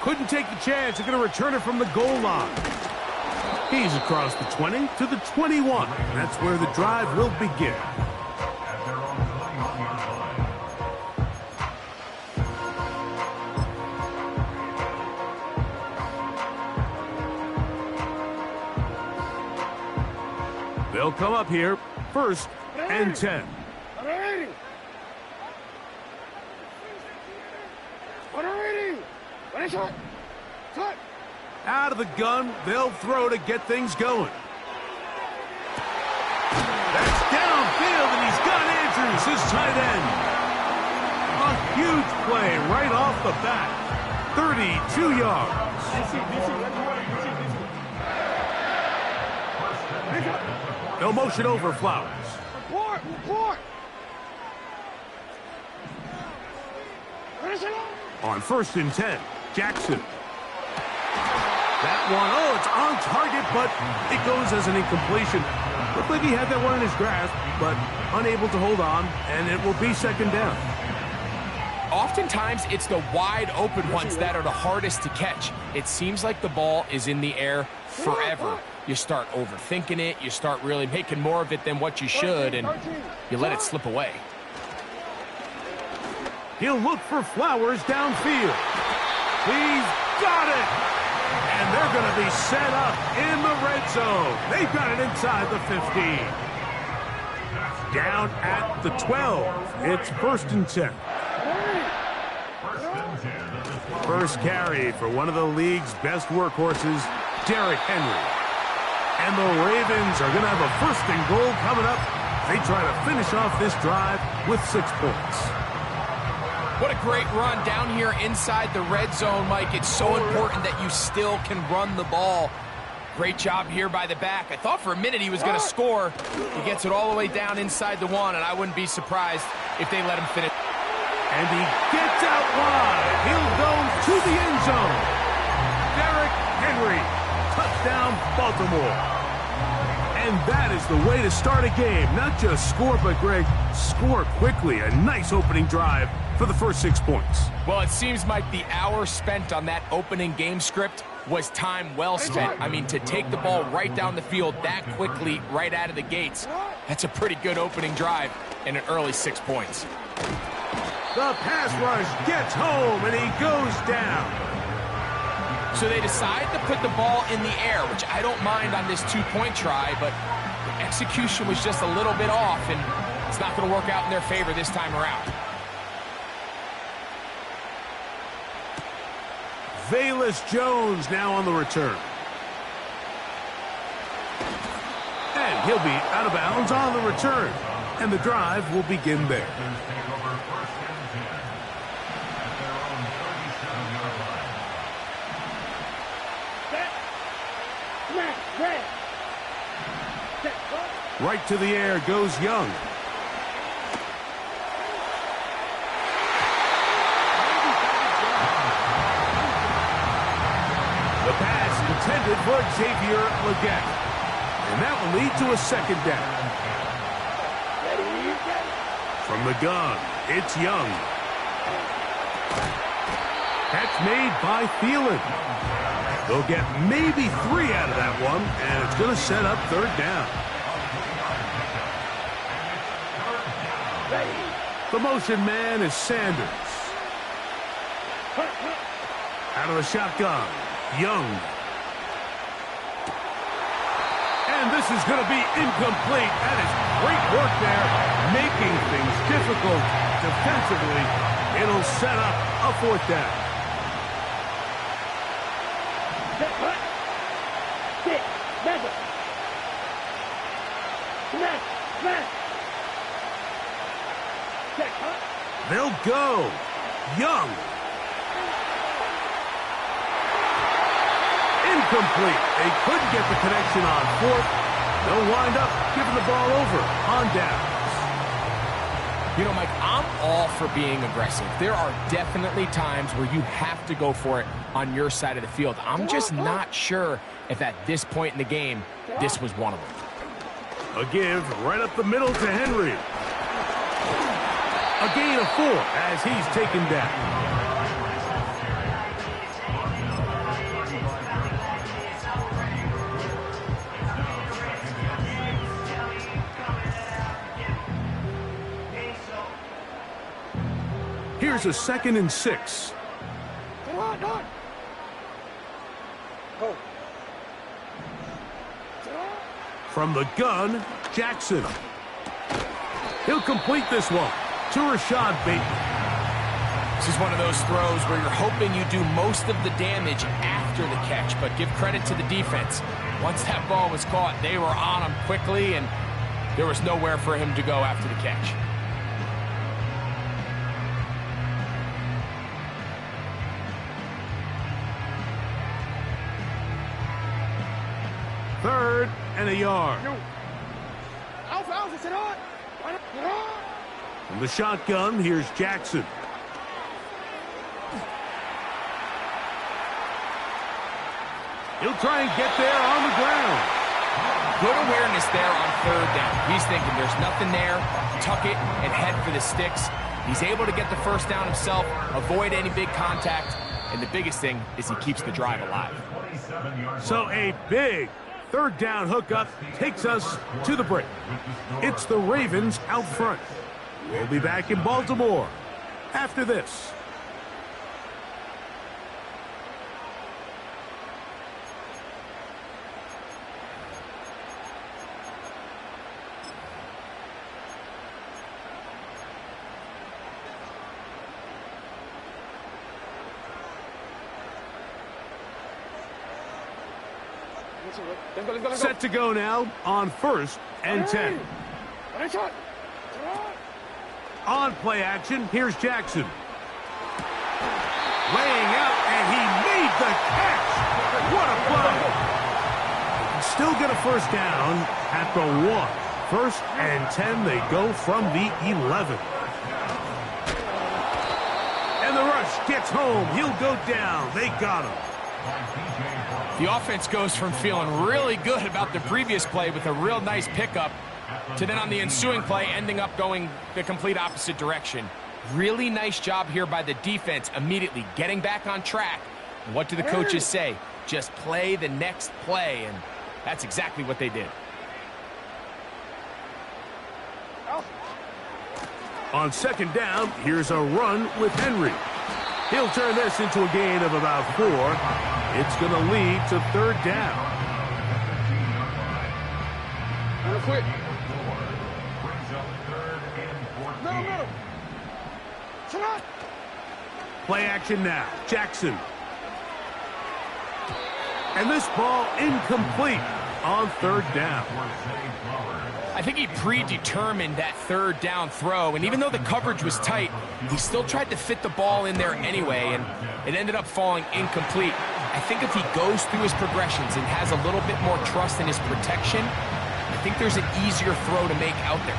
Couldn't take the chance. They're going to return it from the goal line. He's across the 20 to the 21. That's where the drive will begin. They'll come up here, 1st and 10. Out of the gun, they'll throw to get things going. That's downfield, and he's got Andrews, his tight end. A huge play right off the bat. 32 yards. They'll motion over Flowers. Report. On 1st and 10, Jackson. That one, it's on target, but it goes as an incompletion. Looked like he had that one in his grasp, but unable to hold on, and it will be 2nd down. Oftentimes, it's the wide open ones that are the hardest to catch. It seems like the ball is in the air forever. You start overthinking it, you start really making more of it than what you should, and you let it slip away. He'll look for Flowers downfield. He's got it! And they're going to be set up in the red zone. They've got it inside the 15. Down at the 12. It's 1st and 10. First carry for one of the league's best workhorses, Derrick Henry. And the Ravens are going to have a 1st and goal coming up. They try to finish off this drive with 6 points. What a great run down here inside the red zone, Mike. It's so important that you still can run the ball. Great job here by the back. I thought for a minute he was going to score. He gets it all the way down inside the 1, and I wouldn't be surprised if they let him finish. And he gets out wide. He'll go to the end zone. Derrick Henry. Touchdown, Baltimore. And that is the way to start a game. Not just score, but, Greg, score quickly. A nice opening drive for the first 6 points. Well, it seems like the hour spent on that opening game script was time well spent. I mean, to take the ball right down the field that quickly, right out of the gates, that's a pretty good opening drive and an early 6 points. The pass rush gets home, and he goes down. So they decide to put the ball in the air, which I don't mind on this 2-point try, but the execution was just a little bit off, and it's not going to work out in their favor this time around. Velus Jones now on the return. And he'll be out of bounds on the return. And the drive will begin there. Right to the air goes Young. The pass intended for Xavier Legette. And that will lead to a 2nd down. From the gun, it's Young. Catch made by Thielen. They'll get maybe 3 out of that one, and it's going to set up 3rd down. The motion man is Sanders. Out of the shotgun, Young. And this is going to be incomplete. That is great work there, making things difficult defensively. It'll set up a 4th down. They'll go. Young. Incomplete. They couldn't get the connection on 4th. They'll wind up giving the ball over on downs. You know, Mike, I'm all for being aggressive. There are definitely times where you have to go for it on your side of the field. I'm just not sure if at this point in the game, this was one of them. A give right up the middle to Henry. A gain of 4 as he's taken down. Here's a 2nd and 6. From the gun, Jackson. He'll complete this one to Rashad Bateman. This is one of those throws where you're hoping you do most of the damage after the catch, but give credit to the defense. Once that ball was caught, they were on him quickly, and there was nowhere for him to go after the catch. Third and a yard. From the shotgun, here's Jackson. He'll try and get there on the ground. Good awareness there on 3rd down. He's thinking there's nothing there, tuck it, and head for the sticks. He's able to get the 1st down himself, avoid any big contact, and the biggest thing is he keeps the drive alive. So a big 3rd down hookup takes us to the break. It's the Ravens out front. We'll be back in Baltimore after this. Set to go now on 1st and 10. On play action, here's Jackson. Laying out, and he made the catch. What a play. Still get a 1st down at the 1. 1st and 10, they go from the 11. And the rush gets home. He'll go down. They got him. The offense goes from feeling really good about the previous play with a real nice pickup to then on the ensuing play ending up going the complete opposite direction. Really nice job here by the defense immediately getting back on track. And what do the coaches say? Just play the next play, and that's exactly what they did. On 2nd down, here's a run with Henry. He'll turn this into a gain of about 4. It's going to lead to 3rd down. Quick. Play action now. Jackson. And this ball incomplete on 3rd down. I think he predetermined that 3rd down throw, and even though the coverage was tight, he still tried to fit the ball in there anyway, and it ended up falling incomplete. I think if he goes through his progressions and has a little bit more trust in his protection, I think there's an easier throw to make out there.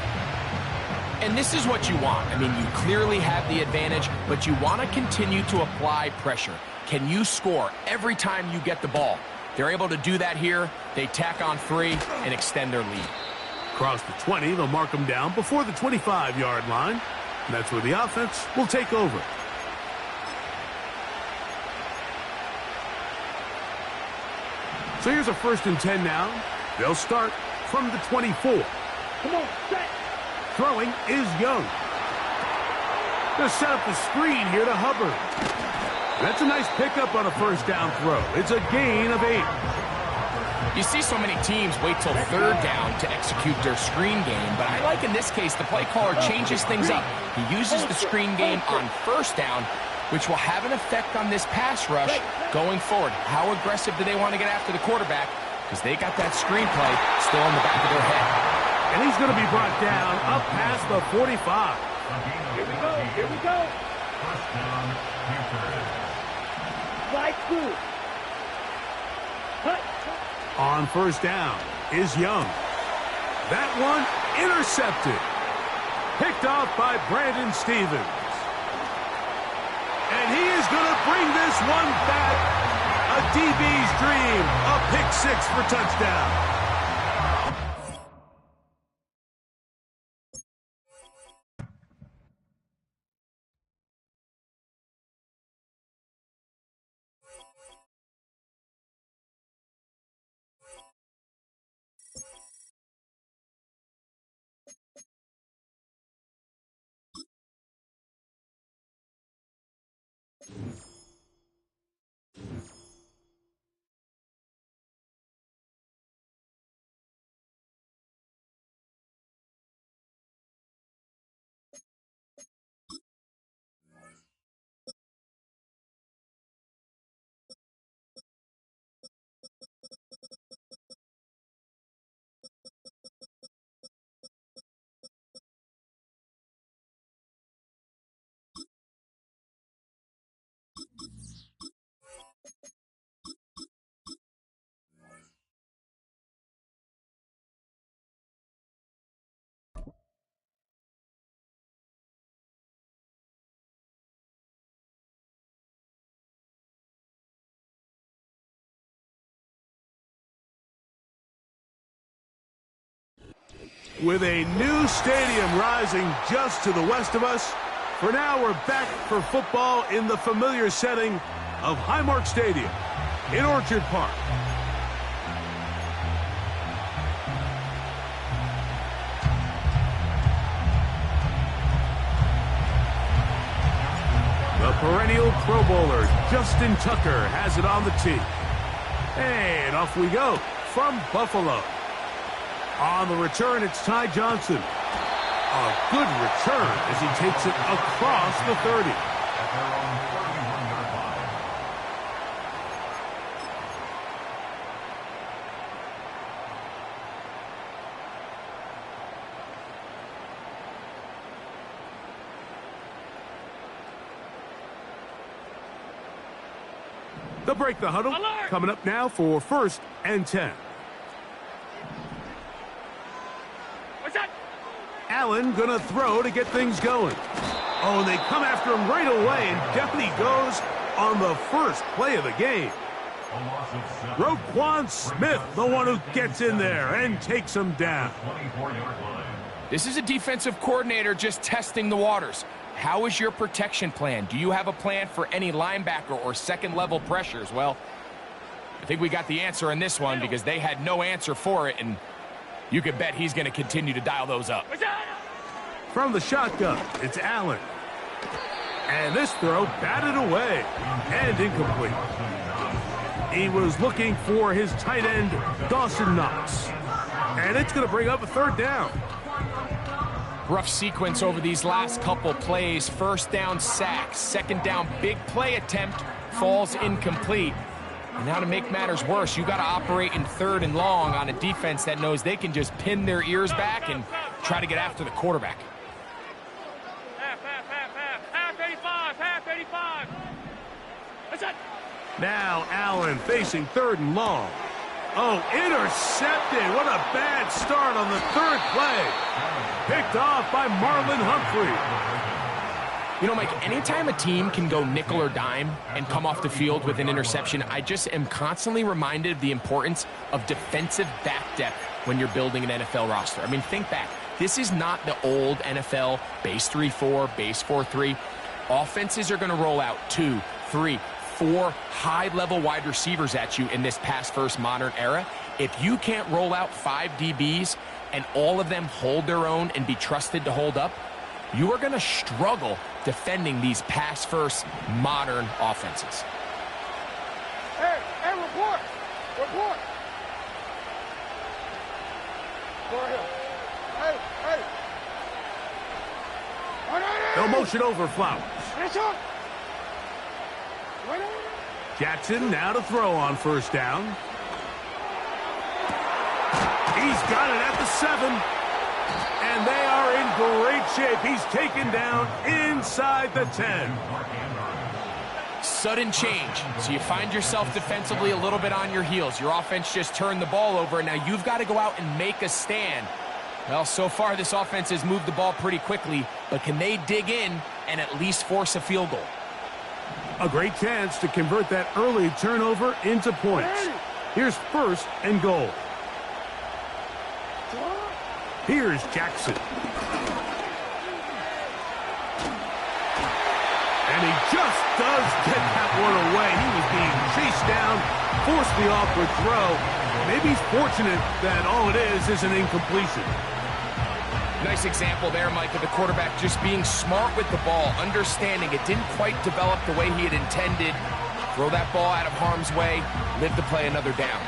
And this is what you want. I mean, you clearly have the advantage, but you want to continue to apply pressure. Can you score every time you get the ball? They're able to do that here. They tack on 3 and extend their lead. Across the 20, they'll mark them down before the 25-yard line. And that's where the offense will take over. So here's a 1st and 10 now. They'll start from the 24. Come on, set. Throwing is Young. They'll set up the screen here to Hubbard. That's a nice pickup on a 1st down throw. It's a gain of 8. You see so many teams wait till 3rd down to execute their screen game, but I like in this case the play caller changes things up. He uses the screen game on 1st down, which will have an effect on this pass rush going forward. How aggressive do they want to get after the quarterback? Because they got that screen play still in the back of their head. And he's going to be brought down up past the 45. Here we go. Here we go. Slide through. Cut. On 1st down is Young. That one intercepted. Picked off by Brandon Stevens. And he is going to bring this one back. A DB's dream. A pick 6 for touchdown. With a new stadium rising just to the west of us, for now we're back for football in the familiar setting of Highmark Stadium in Orchard Park. The perennial Pro Bowler, Justin Tucker, has it on the tee. And off we go from Buffalo. On the return, it's Ty Johnson. A good return as he takes it across the 30. They'll break the huddle. Alert! Coming up now for 1st and 10. What's that? Allen gonna throw to get things going. Oh, and they come after him right away, and down he goes on the first play of the game. Roquan Smith, the one who gets in there and takes him down. This is a defensive coordinator just testing the waters. How is your protection plan? Do you have a plan for any linebacker or second-level pressures? Well, I think we got the answer in this one because they had no answer for it, and you can bet he's going to continue to dial those up. From the shotgun, it's Allen. And this throw batted away and incomplete. He was looking for his tight end, Dawson Knox. And it's going to bring up a 3rd down. Rough sequence over these last couple plays. 1st down, sack. 2nd down, big play attempt, falls incomplete. And now to make matters worse, you got to operate in 3rd and long on a defense that knows they can just pin their ears back and try to get after the quarterback. Half 85, half 85. What's that? Now Allen facing 3rd and long. Oh, intercepted. What a bad start on the 3rd play. Picked off by Marlon Humphrey. You know, Mike, anytime a team can go nickel or dime and come off the field with an interception, I just am constantly reminded of the importance of defensive back depth when you're building an NFL roster. I mean, think back. This is not the old NFL base 3-4, base 4-3. Offenses are going to roll out 2, 3, 4 high-level wide receivers at you in this pass-first modern era. If you can't roll out 5 DBs and all of them hold their own and be trusted to hold up, you are going to struggle defending these pass-first modern offenses. Hey, report. Report. Go ahead. Hey. They'll motion over Flowers. Jackson now to throw on 1st down. He's got it at the 7. And they are in great shape. He's taken down inside the 10. Sudden change. So you find yourself defensively a little bit on your heels. Your offense just turned the ball over, and now you've got to go out and make a stand. Well, so far this offense has moved the ball pretty quickly, but can they dig in and at least force a field goal? A great chance to convert that early turnover into points. Here's 1st and goal. Here's Jackson. And he just does get that one away. He was being chased down, forced the awkward throw. Maybe he's fortunate that all it is an incompletion. Nice example there, Mike, of the quarterback just being smart with the ball, understanding it didn't quite develop the way he had intended. Throw that ball out of harm's way, live to play another down.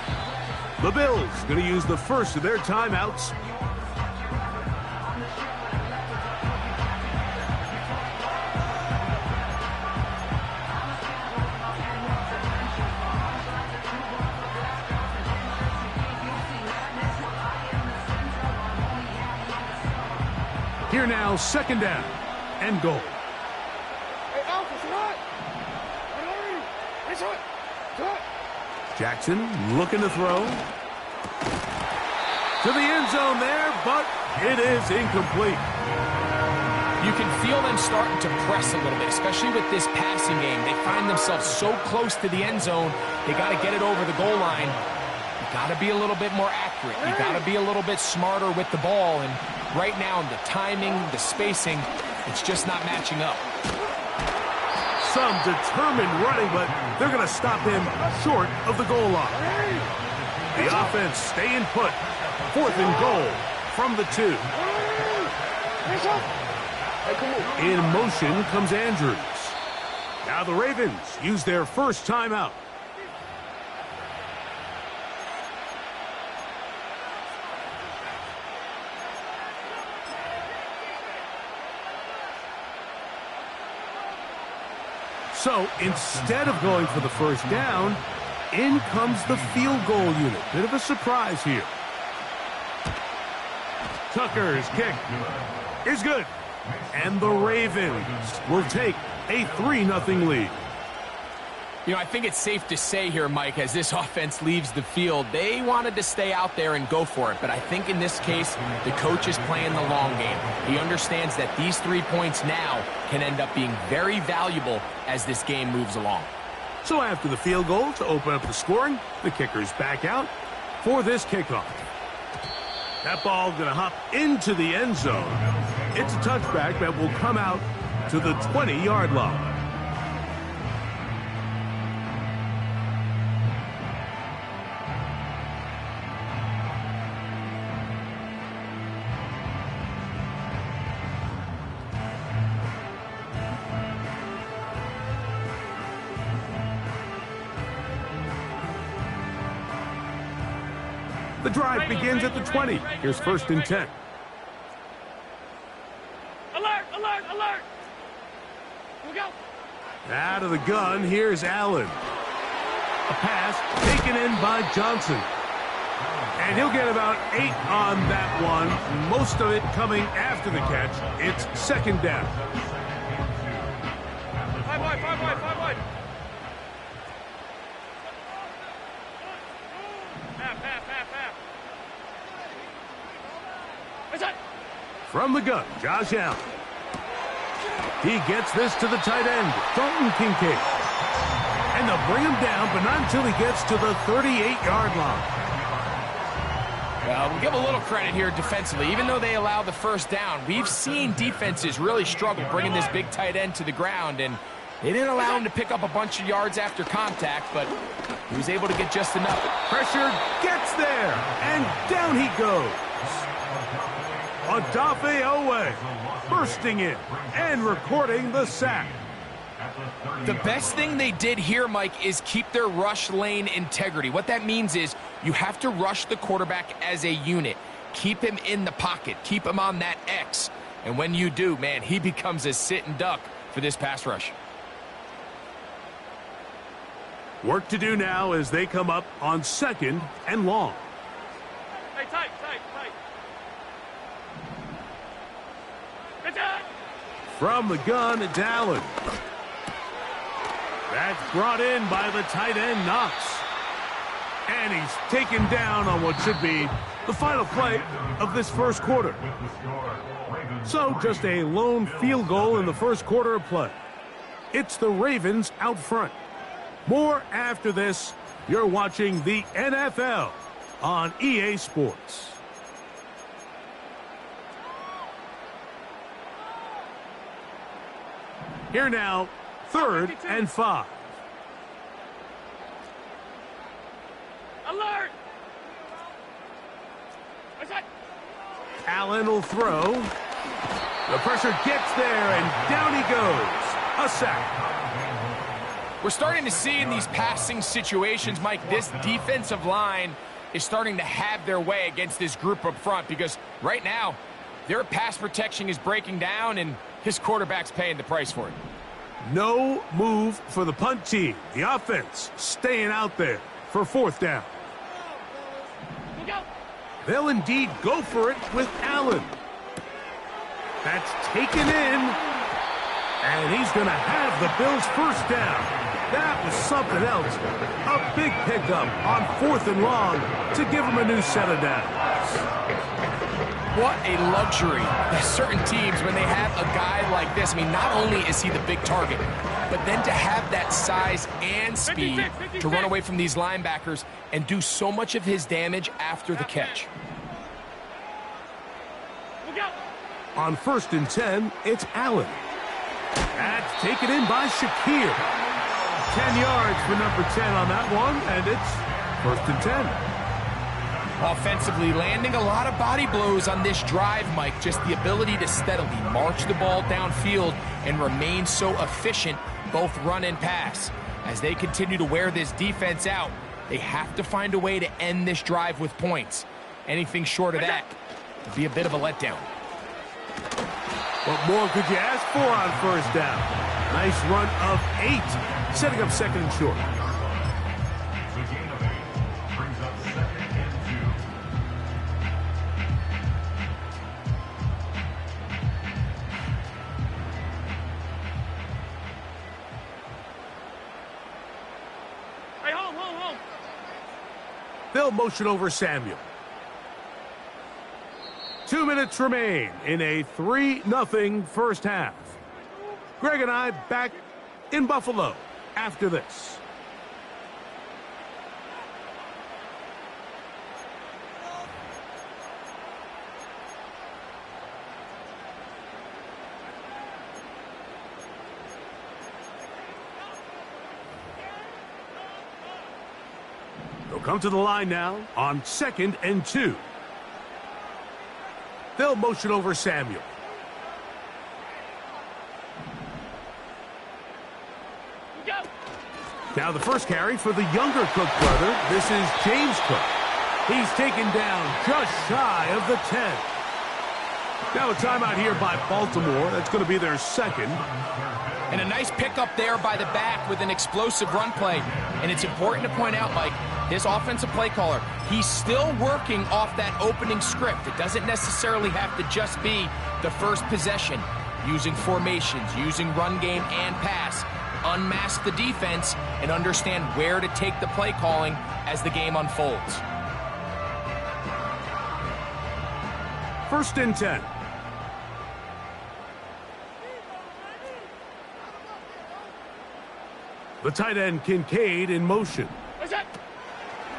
The Bills going to use the first of their timeouts. Here now, 2nd down and goal. Hey, Alpha, it's hot. Jackson looking to throw. To the end zone there, but it is incomplete. You can feel them starting to press a little bit, especially with this passing game. They find themselves so close to the end zone, they got to get it over the goal line. You got to be a little bit more accurate. You got to be a little bit smarter with the ball. And right now, the timing, the spacing, it's just not matching up. Some determined running, but they're going to stop him short of the goal line. The offense staying put. 4th and goal from the 2. In motion comes Andrews. Now the Ravens use their first timeout. So instead of going for the first down, in comes the field goal unit. Bit of a surprise here. Tucker's kick is good. And the Ravens will take a 3-0 lead. You know, I think it's safe to say here, Mike, as this offense leaves the field, they wanted to stay out there and go for it. But I think in this case, the coach is playing the long game. He understands that these 3 points now can end up being very valuable as this game moves along. So after the field goal to open up the scoring, the kicker's back out for this kickoff. That ball going to hop into the end zone. It's a touchback that will come out to the 20-yard line. The drive begins at the 20. Here's 1st and 10. Alert, alert, alert. Here we go. Out of the gun, here's Allen. A pass taken in by Johnson. And he'll get about 8 on that one. Most of it coming after the catch. It's 2nd down. 5 wide, 5 wide, 5 wide. From the gun, Josh Allen. He gets this to the tight end, Dalton Kincaid. And they'll bring him down, but not until he gets to the 38-yard line. We'll give a little credit here defensively. Even though they allow the first down, we've seen defenses really struggle bringing this big tight end to the ground, and they didn't allow him to pick up a bunch of yards after contact, but he was able to get just enough. Pressure gets there, and down he goes. Odafe Owe bursting in and recording the sack. The best thing they did here, Mike, is keep their rush lane integrity. What that means is you have to rush the quarterback as a unit. Keep him in the pocket. Keep him on that X. And when you do, man, he becomes a sit and duck for this pass rush. Work to do now as they come up on 2nd and long. Hey, tight, tight, tight. Good job. From the gun, it's Allen. That's brought in by the tight end, Knox. And he's taken down on what should be the final play of this first quarter. So just a lone field goal in the first quarter of play. It's the Ravens out front. More after this. You're watching the NFL on EA Sports. Here now, 3rd and 5. Alert. Allen will throw. The pressure gets there, and down he goes. A sack. We're starting to see in these passing situations, Mike, this defensive line is starting to have their way against this group up front, because right now their pass protection is breaking down, and his quarterback's paying the price for it. No move for the punt team. The offense staying out there for 4th down. They'll indeed go for it with Allen. That's taken in. And he's going to have the Bills' first down. That was something else. A big pickup on 4th and long to give him a new set of downs. What a luxury that certain teams, when they have a guy like this, I mean, not only is he the big target, but then to have that size and speed to run away from these linebackers and do so much of his damage after the catch. On 1st and 10, it's Allen. That's taken in by Shakir. 10 yards for number 10 on that one, and it's 1st and 10. Offensively, landing a lot of body blows on this drive, Mike. Just the ability to steadily march the ball downfield and remain so efficient, both run and pass. As they continue to wear this defense out, they have to find a way to end this drive with points. Anything short of that would be a bit of a letdown. What more could you ask for on 1st down? Nice run of 8, setting up 2nd and short. They'll motion over Samuel. 2 minutes remain in a 3-0 first half. Greg and I back in Buffalo after this. They'll come to the line now on 2nd and 2. They'll motion over Samuel. Now the first carry for the younger Cook brother. This is James Cook. He's taken down just shy of the 10. Now a timeout here by Baltimore. That's going to be their 2nd. And a nice pickup there by the back with an explosive run play. And it's important to point out, Mike, this offensive play caller, he's still working off that opening script. It doesn't necessarily have to just be the first possession. Using formations, using run game and pass. Unmask the defense and understand where to take the play calling as the game unfolds. 1st and 10. The tight end Kincaid in motion.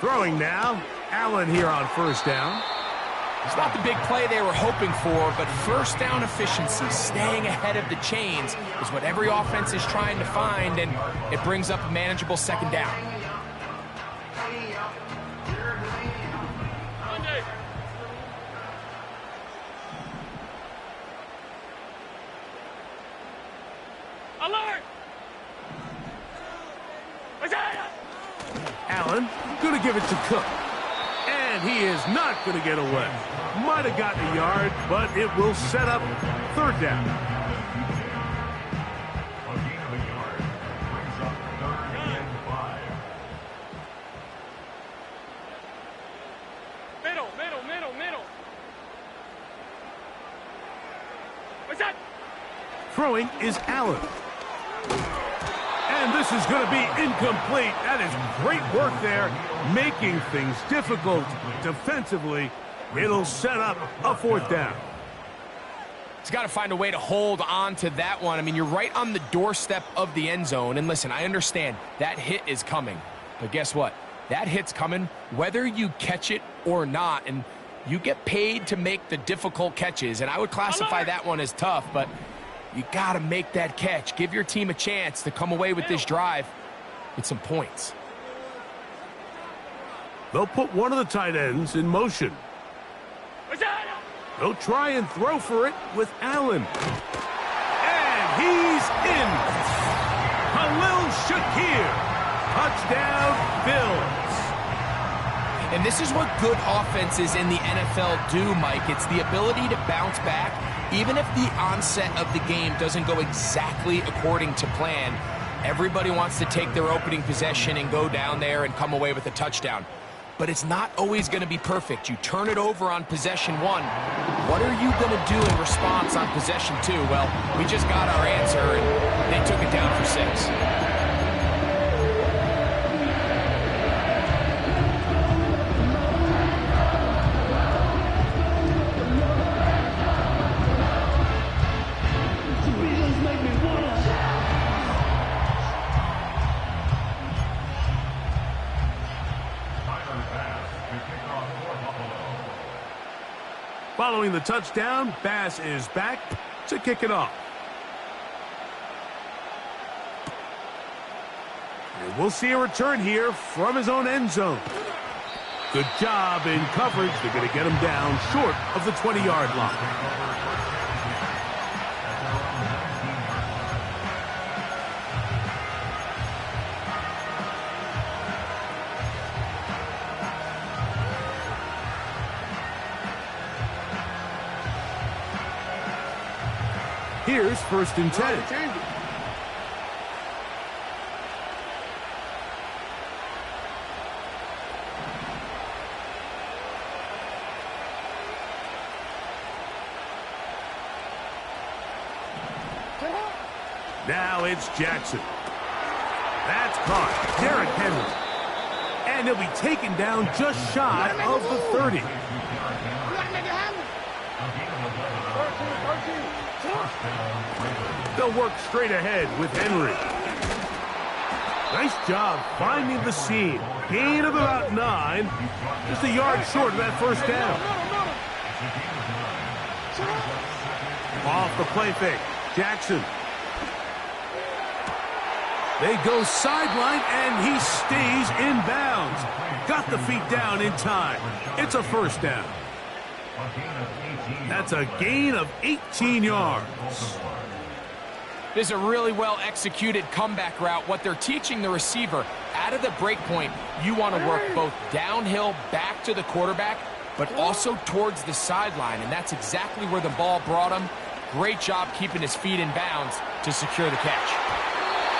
Throwing now. Allen here on 1st down. It's not the big play they were hoping for, but 1st down efficiency, staying ahead of the chains, is what every offense is trying to find, and it brings up a manageable 2nd down. Alert! Allen going to give it to Cook. And he is not going to get away. Might have gotten a yard, but it will set up 3rd down. Middle. What's that? Throwing is Allen. And this is going to be incomplete. That is great work there, making things difficult defensively. It'll set up a 4th down. He's got to find a way to hold on to that one. I mean, you're right on the doorstep of the end zone. And listen, I understand that hit is coming. But guess what? That hit's coming whether you catch it or not. And you get paid to make the difficult catches. And I would classify that one as tough, but you got to make that catch. Give your team a chance to come away with this drive with some points. They'll put one of the tight ends in motion. They'll try and throw for it with Allen. And he's in. Khalil Shakir. Touchdown, Bills. And this is what good offenses in the NFL do, Mike. It's the ability to bounce back. Even if the onset of the game doesn't go exactly according to plan, everybody wants to take their opening possession and go down there and come away with a touchdown. But it's not always going to be perfect. You turn it over on possession 1. What are you going to do in response on possession 2? Well, we just got our answer, and they took it down for 6. Following the touchdown, Bass is back to kick it off. And we'll see a return here from his own end zone. Good job in coverage. They're going to get him down short of the 20-yard line. Here's 1st and 10. Now it's Jackson. That's caught. Derrick Henry. And he'll be taken down just shy of the 30. They'll work straight ahead with Henry. Nice job finding the seam. Gain of about 9. Just a yard short of that first down. Off the play fake. Jackson. They go sideline, and he stays in bounds. Got the feet down in time. It's a first down. That's a gain of 18 yards. This is a really well-executed comeback route. What they're teaching the receiver, out of the break point, you want to work both downhill back to the quarterback, but also towards the sideline, and that's exactly where the ball brought him. Great job keeping his feet in bounds to secure the catch.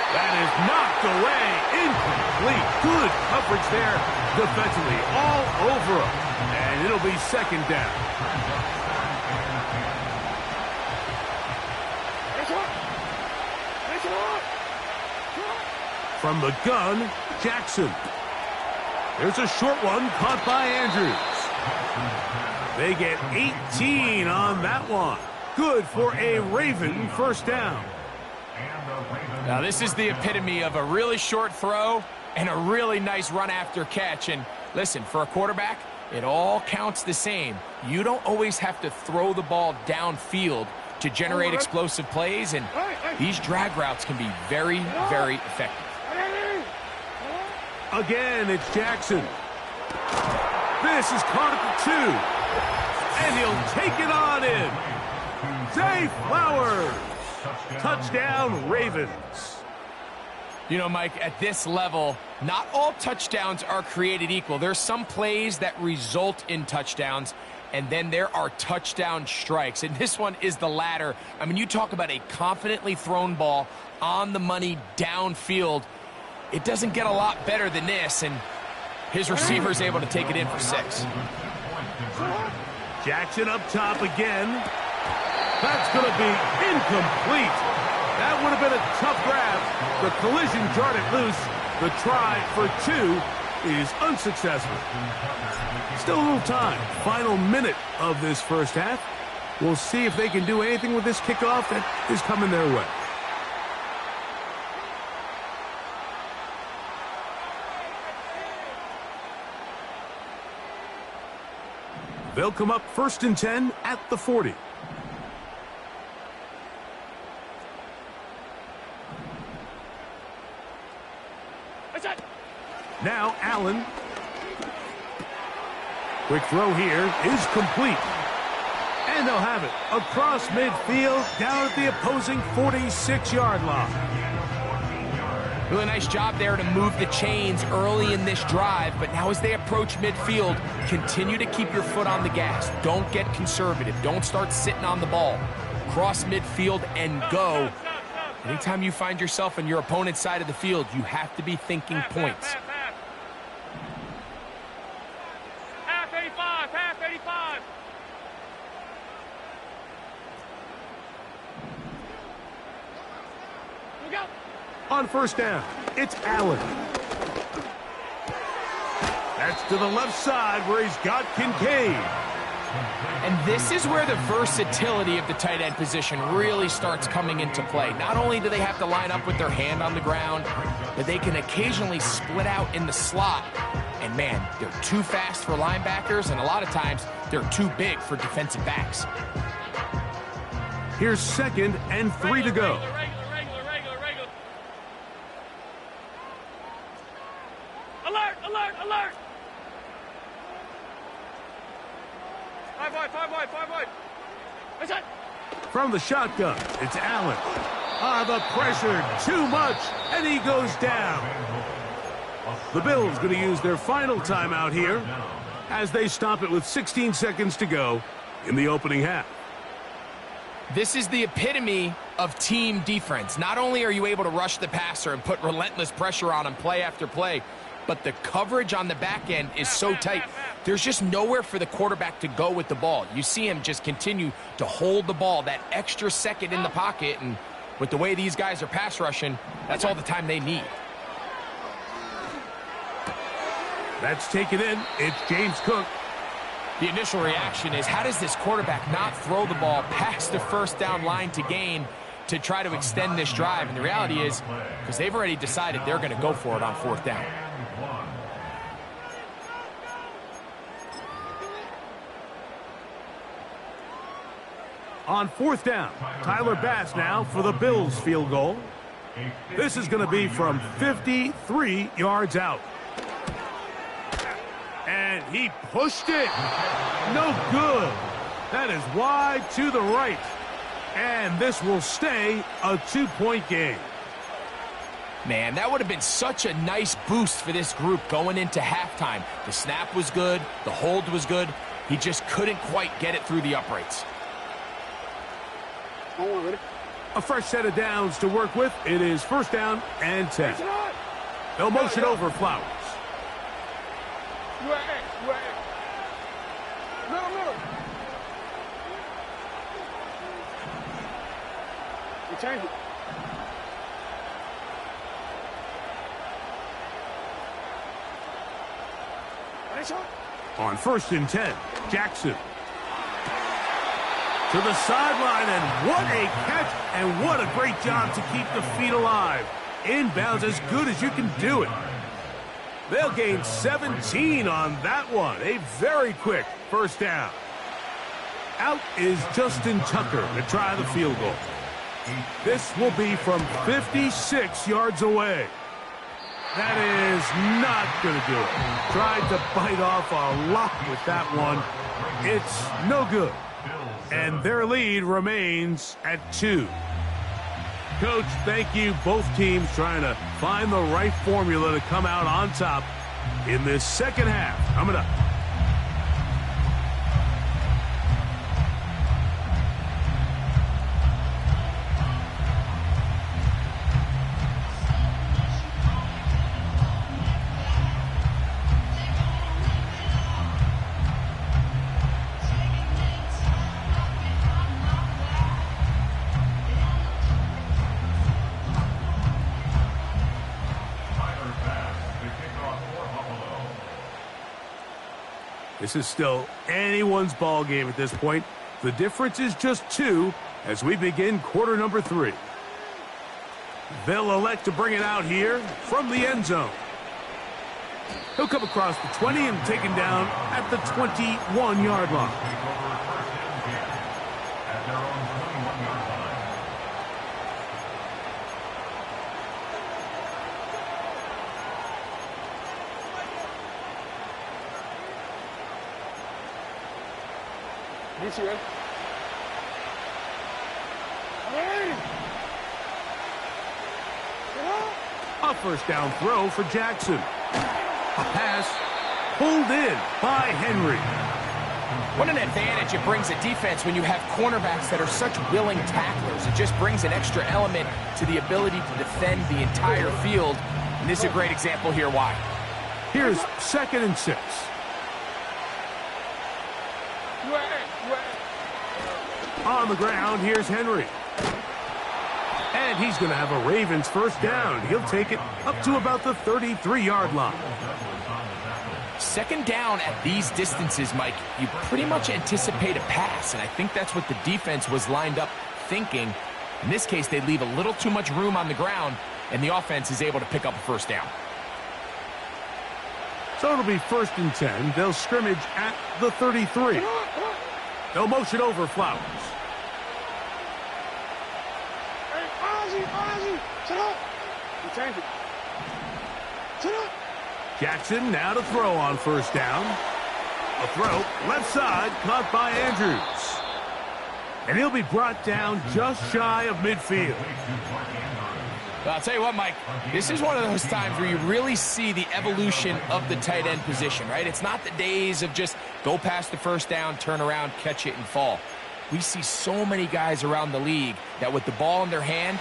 That is knocked away. Incomplete. Good coverage there defensively. All over him. And it'll be 2nd down. From the gun, Jackson. There's a short one caught by Andrews. They get 18 on that one. Good for a Raven first down. Now, this is the epitome of a really short throw and a really nice run after catch. And listen, for a quarterback, it all counts the same. You don't always have to throw the ball downfield to generate explosive plays, and these drag routes can be very, very effective. Again, it's Jackson. This is caught at the 2. And he'll take it on in. Zay Flowers. Touchdown, Ravens. You know, Mike, at this level, not all touchdowns are created equal. There's some plays that result in touchdowns, and then there are touchdown strikes. And this one is the latter. I mean, you talk about a confidently thrown ball on the money downfield. It doesn't get a lot better than this, and his receiver is able to take it in for 6. Jackson up top again. That's going to be incomplete. That would have been a tough grab. The collision jarred it loose. The try for 2 is unsuccessful. Still a little time. Final minute of this first half. We'll see if they can do anything with this kickoff that is coming their way. They'll come up 1st and 10 at the 40. Now Allen. Quick throw here is complete. And they'll have it across midfield down at the opposing 46-yard line. Really nice job there to move the chains early in this drive, but now as they approach midfield, continue to keep your foot on the gas. Don't get conservative. Don't start sitting on the ball. Cross midfield and go. Anytime you find yourself on your opponent's side of the field, you have to be thinking points. Half 85, half 85. Look out. On first down, it's Allen. That's to the left side where he's got Kincaid. And this is where the versatility of the tight end position really starts coming into play. Not only do they have to line up with their hand on the ground, but they can occasionally split out in the slot. And man, they're too fast for linebackers, and a lot of times they're too big for defensive backs. Here's 2nd and 3 to go. Regular. Alert! 5 wide. That's it. From the shotgun, it's Allen. The pressure, too much, and he goes down. The Bills going to use their final timeout here as they stop it with 16 seconds to go in the opening half. This is the epitome of team defense. Not only are you able to rush the passer and put relentless pressure on him play after play, but the coverage on the back end is so tight. There's just nowhere for the quarterback to go with the ball. You see him just continue to hold the ball that extra second in the pocket, and with the way these guys are pass rushing, that's all the time they need. That's taken in. It's James Cook. The initial reaction is, how does this quarterback not throw the ball past the first down line to gain to try to extend this drive? And the reality is, because they've already decided they're going to go for it on 4th down. On 4th down, Tyler Bass now for the Bills field goal. This is going to be from 53 yards out. And he pushed it. No good. That is wide to the right. And this will stay a 2-point game. Man, that would have been such a nice boost for this group going into halftime. The snap was good. The hold was good. He just couldn't quite get it through the uprights. A fresh set of downs to work with. It is 1st down and 10. They'll motion over Flowers. Middle. You change it. On 1st and 10, Jackson. To the sideline, and what a catch, and what a great job to keep the feet alive. Inbounds as good as you can do it. They'll gain 17 on that one. A very quick 1st down. Out is Justin Tucker to try the field goal. This will be from 56 yards away. That is not going to do it. Tried to bite off a lot with that one. It's no good. And their lead remains at 2. Coach, thank you. Both teams trying to find the right formula to come out on top in this 2nd half. Coming up. This is still anyone's ball game at this point. The difference is just 2 as we begin quarter number 3. They'll elect to bring it out here from the end zone. He'll come across the 20 and taken down at the 21-yard line. A 1st down throw for Jackson. A pass pulled in by Henry. What an advantage it brings a defense when you have cornerbacks that are such willing tacklers. It just brings an extra element to the ability to defend the entire field. And this is a great example here why. Here's 2nd and 6. On the ground, here's Henry. And he's going to have a Ravens 1st down. He'll take it up to about the 33-yard line. 2nd down at these distances, Mike, you pretty much anticipate a pass, and I think that's what the defense was lined up thinking. In this case, they leave a little too much room on the ground, and the offense is able to pick up a 1st down. So it'll be 1st and 10. They'll scrimmage at the 33. They'll motion over Flowers. Hey, Ozzie, sit up. You change it. Sit up. Jackson now to throw on 1st down. A throw, left side, caught by Andrews. And he'll be brought down just shy of midfield. Well, I'll tell you what, Mike, this is one of those times where you really see the evolution of the tight end position, right? It's not the days of just go past the 1st down, turn around, catch it, and fall. We see so many guys around the league that with the ball in their hand,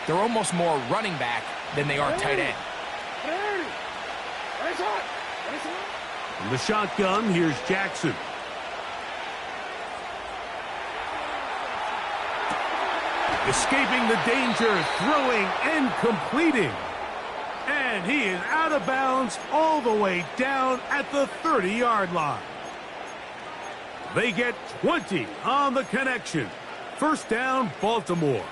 they're almost more running back than they are tight end. From the shotgun, here's Jackson. Escaping the danger, throwing and completing. And he is out of bounds all the way down at the 30-yard line. They get 20 on the connection. 1st down, Baltimore.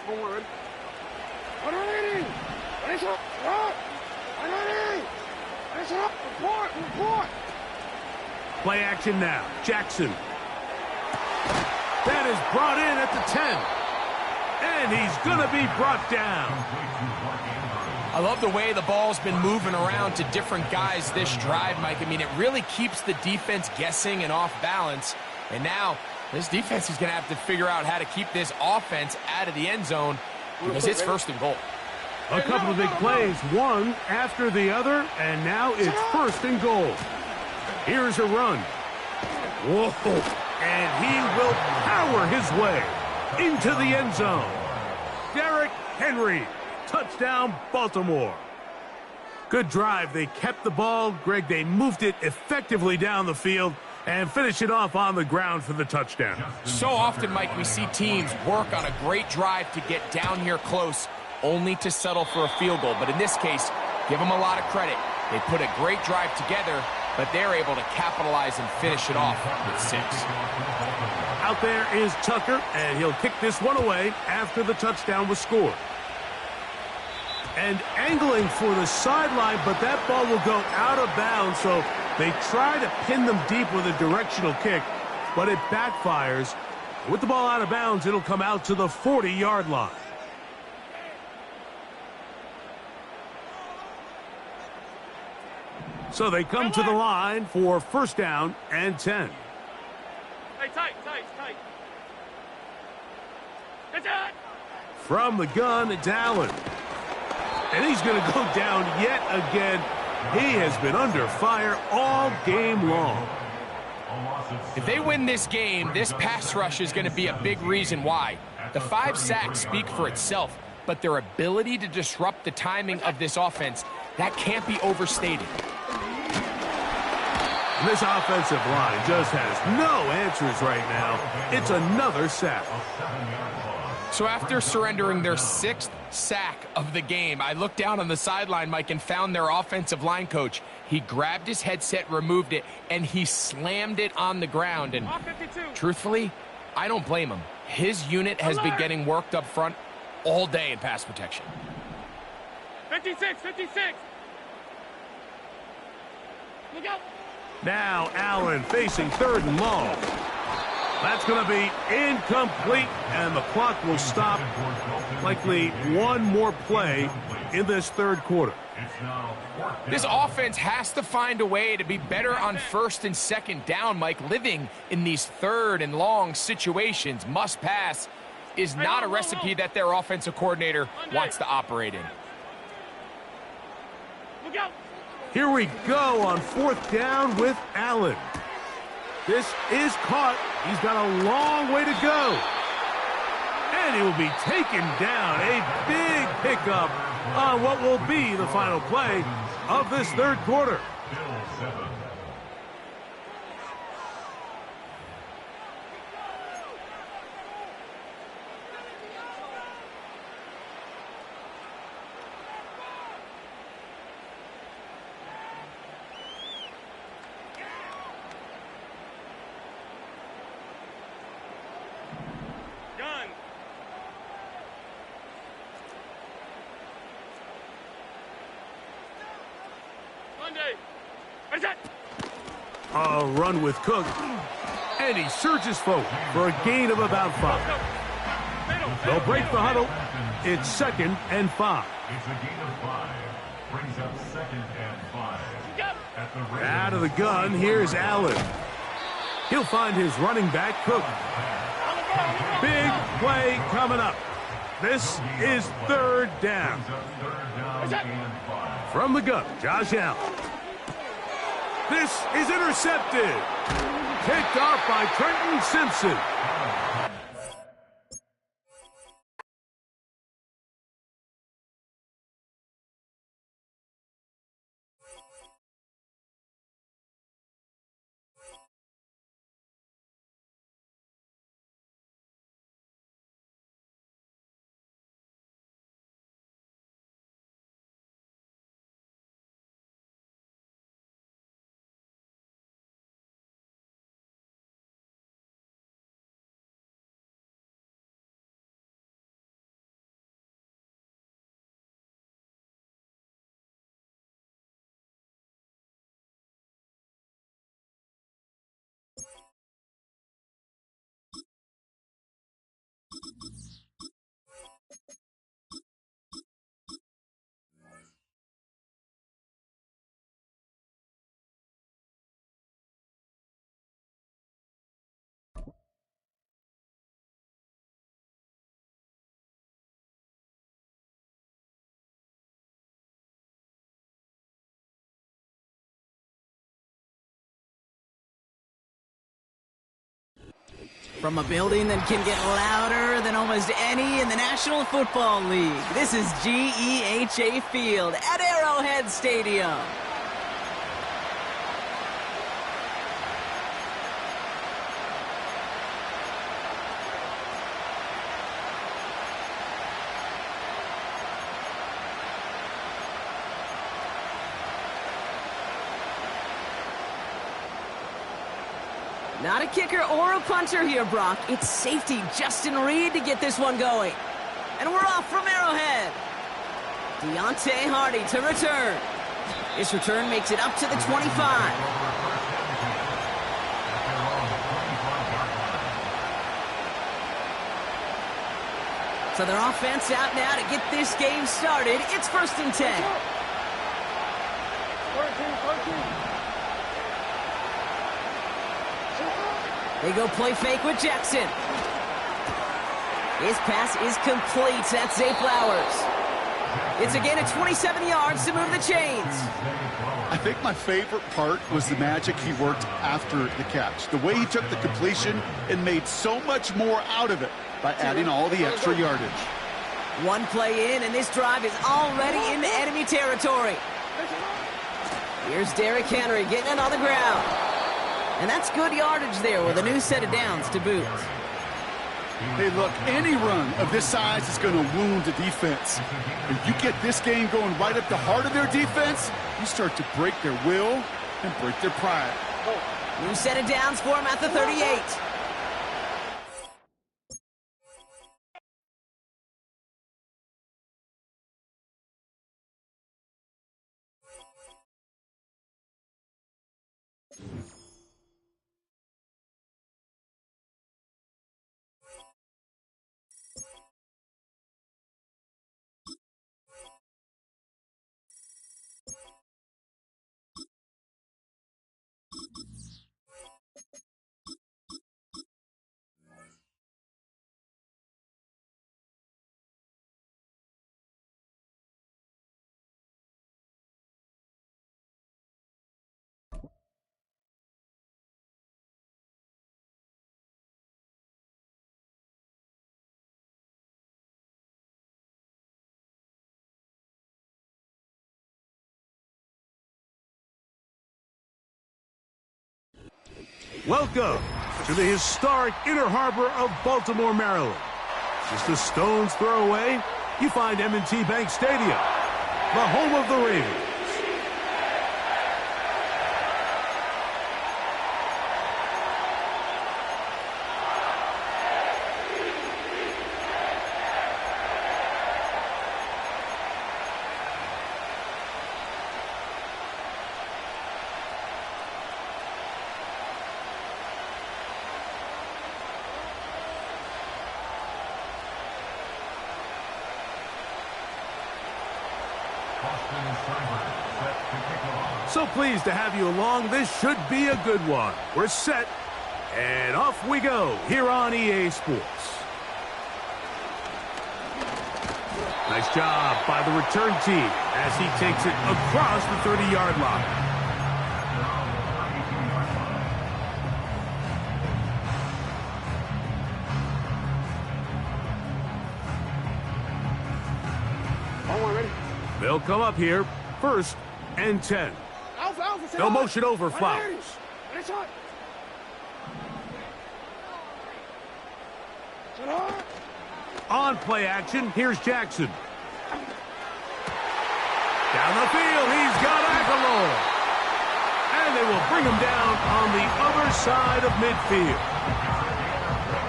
Forward. Report. Play action now. Jackson. That is brought in at the 10. And he's going to be brought down. I love the way the ball's been moving around to different guys this drive, Mike. I mean, it really keeps the defense guessing and off balance. And now this defense is going to have to figure out how to keep this offense out of the end zone because it's 1st and goal. A couple of big plays, one after the other, and now it's 1st and goal. Here's a run. Whoa, and he will power his way into the end zone. Derrick Henry, touchdown Baltimore. Good drive. They kept the ball. Greg, they moved it effectively down the field and finish it off on the ground for the touchdown. So often, Mike, we see teams work on a great drive to get down here close, only to settle for a field goal. But in this case, give them a lot of credit. They put a great drive together, but they're able to capitalize and finish it off with 6. Out there is Tucker, and he'll kick this one away after the touchdown was scored. And angling for the sideline, but that ball will go out of bounds, so they try to pin them deep with a directional kick, but it backfires. With the ball out of bounds, it'll come out to the 40-yard line. So they come to the line for 1st down and 10. Hey, tight. It's out. From the gun, it's Allen. And he's going to go down yet again. He has been under fire all game long. If they win this game, this pass rush is going to be a big reason why. The 5 sacks speak for itself, but their ability to disrupt the timing of this offense, that can't be overstated. This offensive line just has no answers right now. It's another sack. So after surrendering their 6th sack of the game, I looked down on the sideline, Mike, and found their offensive line coach. He grabbed his headset, removed it, and he slammed it on the ground. And truthfully, I don't blame him. His unit has been getting worked up front all day in pass protection. 56. Look out. Now Allen facing 3rd and long. That's going to be incomplete, and the clock will stop. Likely one more play in this 3rd quarter. This offense has to find a way to be better on 1st and 2nd down, Mike. Living in these 3rd and long situations, must pass, is not a recipe that their offensive coordinator wants to operate in. Look out. Here we go on 4th down with Allen. This is caught. He's got a long way to go. And he will be taken down. A big pickup on what will be the final play of this 3rd quarter. A run with Cook. And he surges forward for a gain of about 5. They'll break the huddle. It's 2nd and 5. It's a gain of 5. Brings up 2nd and 5. Out of the gun, here's Allen. He'll find his running back, Cook. Big play coming up. This is 3rd down. From the gun, Josh Allen. This is intercepted. Picked off by Trenton Simpson. From a building that can get louder than almost any in the National Football League, this is GEHA Field at Arrowhead Stadium. Not a kicker or a punter here, Brock. It's safety Justin Reed to get this one going. And we're off from Arrowhead. Deontay Hardy to return. This return makes it up to the 25. So their offense out now to get this game started. It's 1st and 10. 13. They go play fake with Jackson. His pass is complete. That's Zay Flowers. It's a gain of 27 yards to move the chains. I think my favorite part was the magic he worked after the catch. The way he took the completion and made so much more out of it by adding all the extra yardage. One play in, and this drive is already into enemy territory. Here's Derrick Henry getting it on the ground. And that's good yardage there with a new set of downs to boot. Hey, look, any run of this size is going to wound the defense. If you get this game going right at the heart of their defense, you start to break their will and break their pride. New set of downs for him at the 38. Welcome to the historic Inner Harbor of Baltimore, Maryland. Just a stone's throw away, you find M&T Bank Stadium, the home of the Ravens. So pleased to have you along. This should be a good one. We're set, and off we go here on EA Sports. Nice job by the return team as he takes it across the 30-yard line. They'll come up here, 1st and 10. They'll motion over Flowers. On play action, here's Jackson. Down the field, he's got Aguilar. And they will bring him down on the other side of midfield.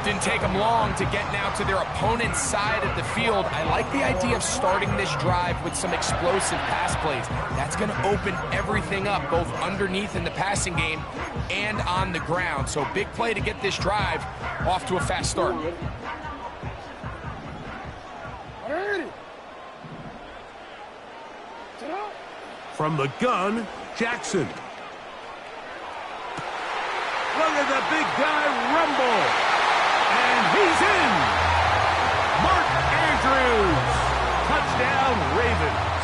Didn't take them long to get now to their opponent's side of the field. I like the idea of starting this drive with some explosive pass plays. That's going to open everything up, both underneath in the passing game and on the ground. So big play to get this drive off to a fast start. From the gun, Jackson. Look at the big guy rumble. And he's in. Mark Andrews. Touchdown, Ravens.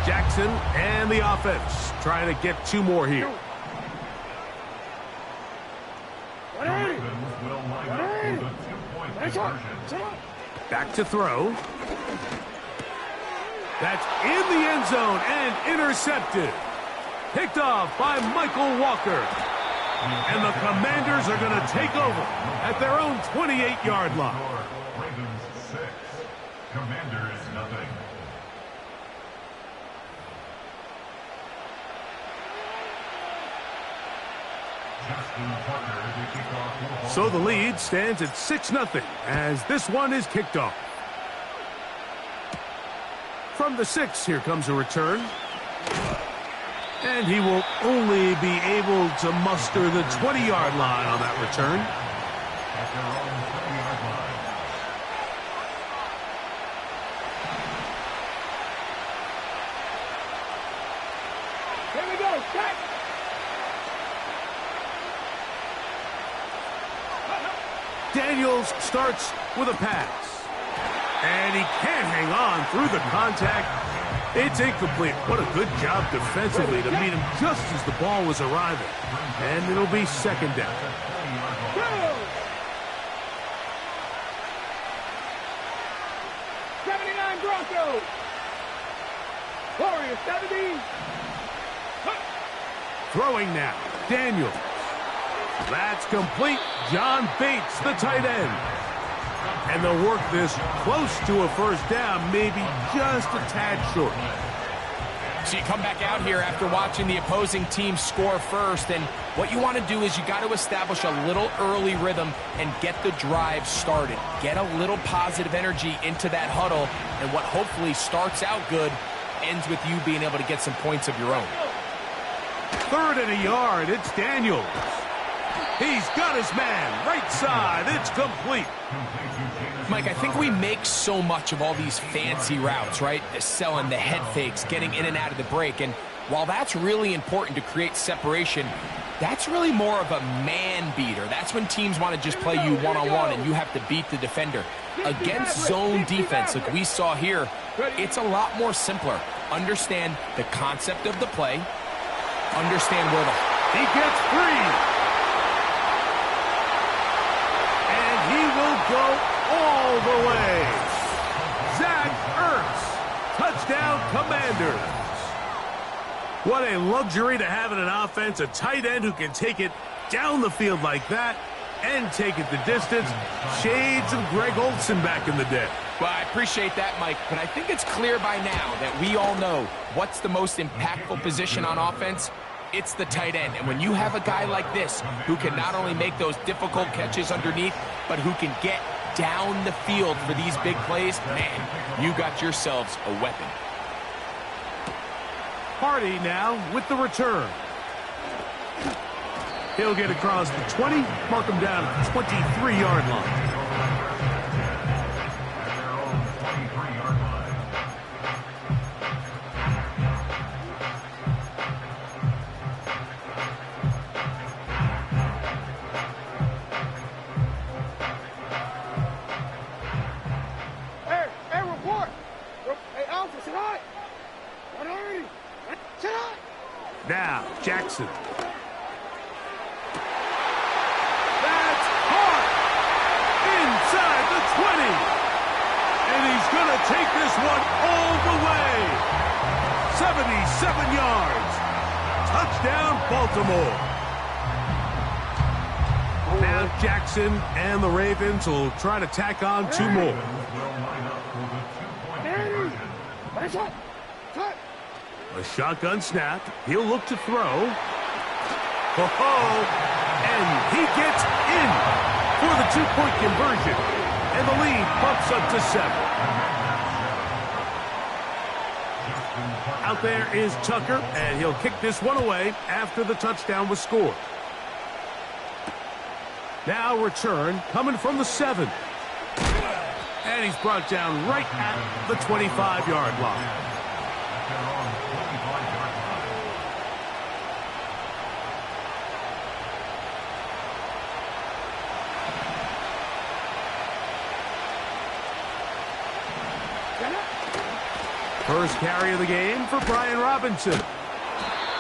Jackson and the offense trying to get 2 more here. Back to throw. That's in the end zone and intercepted. Picked off by Michael Walker. And the Commanders are going to take over at their own 28-yard line. Ravens 6, Commanders nothing. So the lead stands at 6-0 as this one is kicked off. From the 6, here comes a return. And he will only be able to muster the 20-yard line on that return. At their own 20-yard line. Here we go, set! Daniels starts with a pass. And he can't hang on through the contact. It's incomplete. What a good job defensively to meet him just as the ball was arriving. And it'll be 2nd down. Go! 79 Broncos! Warriors 70! Throwing now. Daniels. That's complete. John Bates, the tight end. And they'll work this close to a 1st down, maybe just a tad short. So you come back out here after watching the opposing team score first, and what you want to do is you got to establish a little early rhythm and get the drive started. Get a little positive energy into that huddle, and what hopefully starts out good ends with you being able to get some points of your own. 3rd and a yard, it's Daniels. He's got his man, right side, it's complete. Mike, I think we make so much of all these fancy routes, right? The selling, the head fakes, getting in and out of the break. And while that's really important to create separation, that's really more of a man beater. That's when teams want to just play you one-on-one and you have to beat the defender. Against zone defense like we saw here, it's a lot more simpler. Understand the concept of the play. Understand where He gets free. And he will go all the way. Zach Ertz, touchdown Commanders. What a luxury to have in an offense, a tight end who can take it down the field like that and take it the distance. Shades of Greg Olsen back in the day. Well, I appreciate that, Mike, but I think it's clear by now that we all know what's the most impactful position on offense. It's the tight end. And when you have a guy like this who can not only make those difficult catches underneath, but who can get down the field for these big plays, man, you got yourselves a weapon. Hardy now with the return. He'll get across the 20, mark him down at the 23-yard line. Now, Jackson. That's caught inside the 20. And he's going to take this one all the way. 77 yards. Touchdown, Baltimore. Now Jackson and the Ravens will try to tack on 2 more. A shotgun snap. He'll look to throw. And he gets in for the 2-point conversion. And the lead bumps up to 7. Out there is Tucker, and he'll kick this one away after the touchdown was scored. Now return coming from the 7. And he's brought down right at the 25-yard line. First carry of the game for Brian Robinson.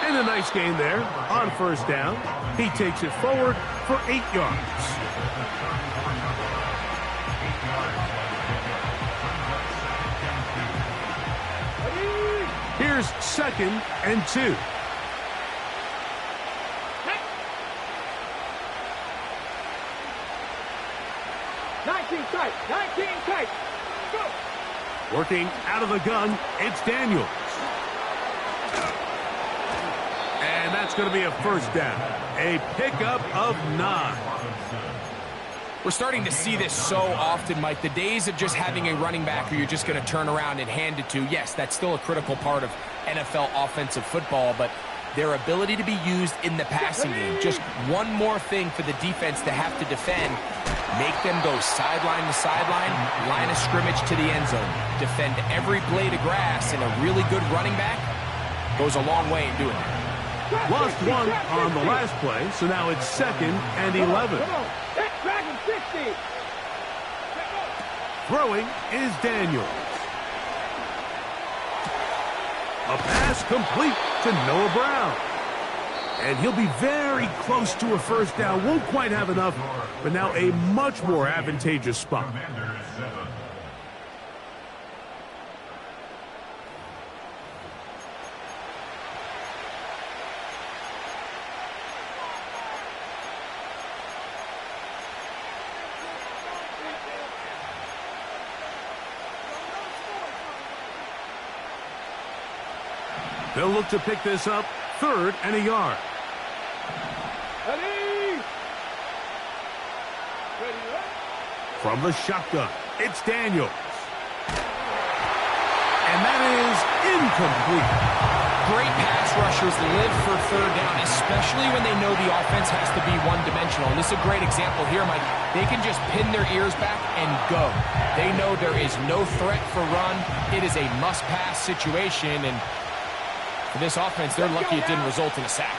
And a nice gain there on first down. He takes it forward for 8 yards. Here's 2nd and 2. Go! Working out of the gun, it's Daniels. And that's going to be a first down. A pickup of 9. We're starting to see this so often, Mike. The days of just having a running back who you're just going to turn around and hand it to, yes, that's still a critical part of NFL offensive football, but their ability to be used in the passing game, just one more thing for the defense to have to defend, make them go sideline to sideline, line of scrimmage to the end zone, defend every blade of grass, and a really good running back goes a long way in doing that. Lost 1 on the last play, so now it's 2nd and 11. Throwing is Daniels. A pass complete to Noah Brown. And he'll be very close to a first down. Won't quite have enough, but now a much more advantageous spot. They'll look to pick this up, 3rd and a yard. From the shotgun, it's Daniels. And that is incomplete. Great pass rushers live for 3rd down, especially when they know the offense has to be one-dimensional. And this is a great example here, Mike. They can just pin their ears back and go. They know there is no threat for run. It is a must-pass situation, and for this offense, they're lucky it didn't result in a sack.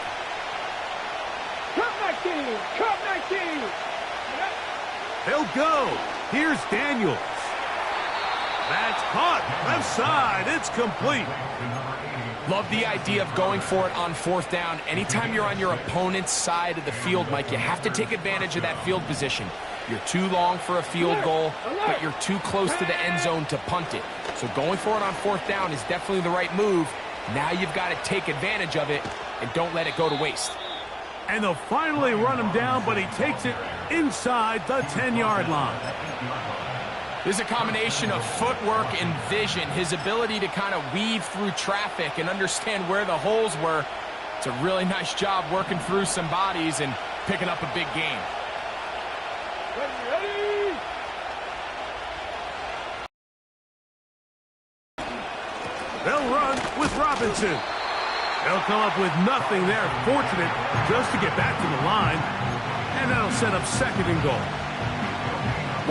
Cut 19! Cut 19! They'll go. Here's Daniels. That's caught. Left side. It's complete. Love the idea of going for it on 4th down. Anytime you're on your opponent's side of the field, Mike, you have to take advantage of that field position. You're too long for a field goal, but you're too close to the end zone to punt it. So going for it on 4th down is definitely the right move. Now you've got to take advantage of it and don't let it go to waste. And they'll finally run him down, but he takes it inside the 10-yard line. This is a combination of footwork and vision, his ability to kind of weave through traffic and understand where the holes were. It's a really nice job working through some bodies and picking up a big gain. Ready? They'll run with Robinson. They'll come up with nothing there. Fortunate just to get back to the line. And that'll set up 2nd and goal.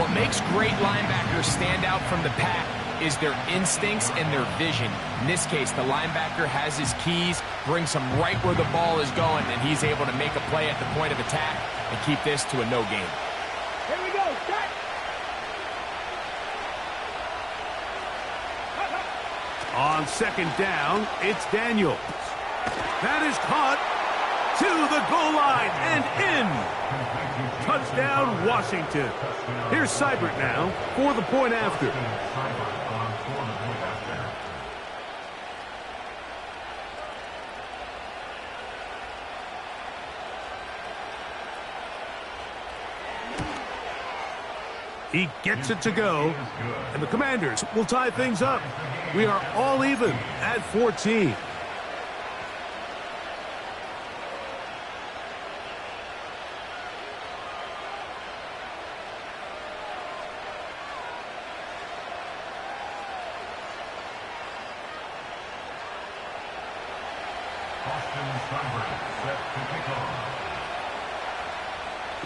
What makes great linebackers stand out from the pack is their instincts and their vision. In this case, the linebacker has his keys, brings him right where the ball is going, and he's able to make a play at the point of attack and keep this to a no gain. Here we go. Set. On 2nd down, it's Daniels. That is caught to the goal line and in. Touchdown, Washington. Here's Seibert now for the point after. He gets it to go, and the Commanders will tie things up. We are all even at 14.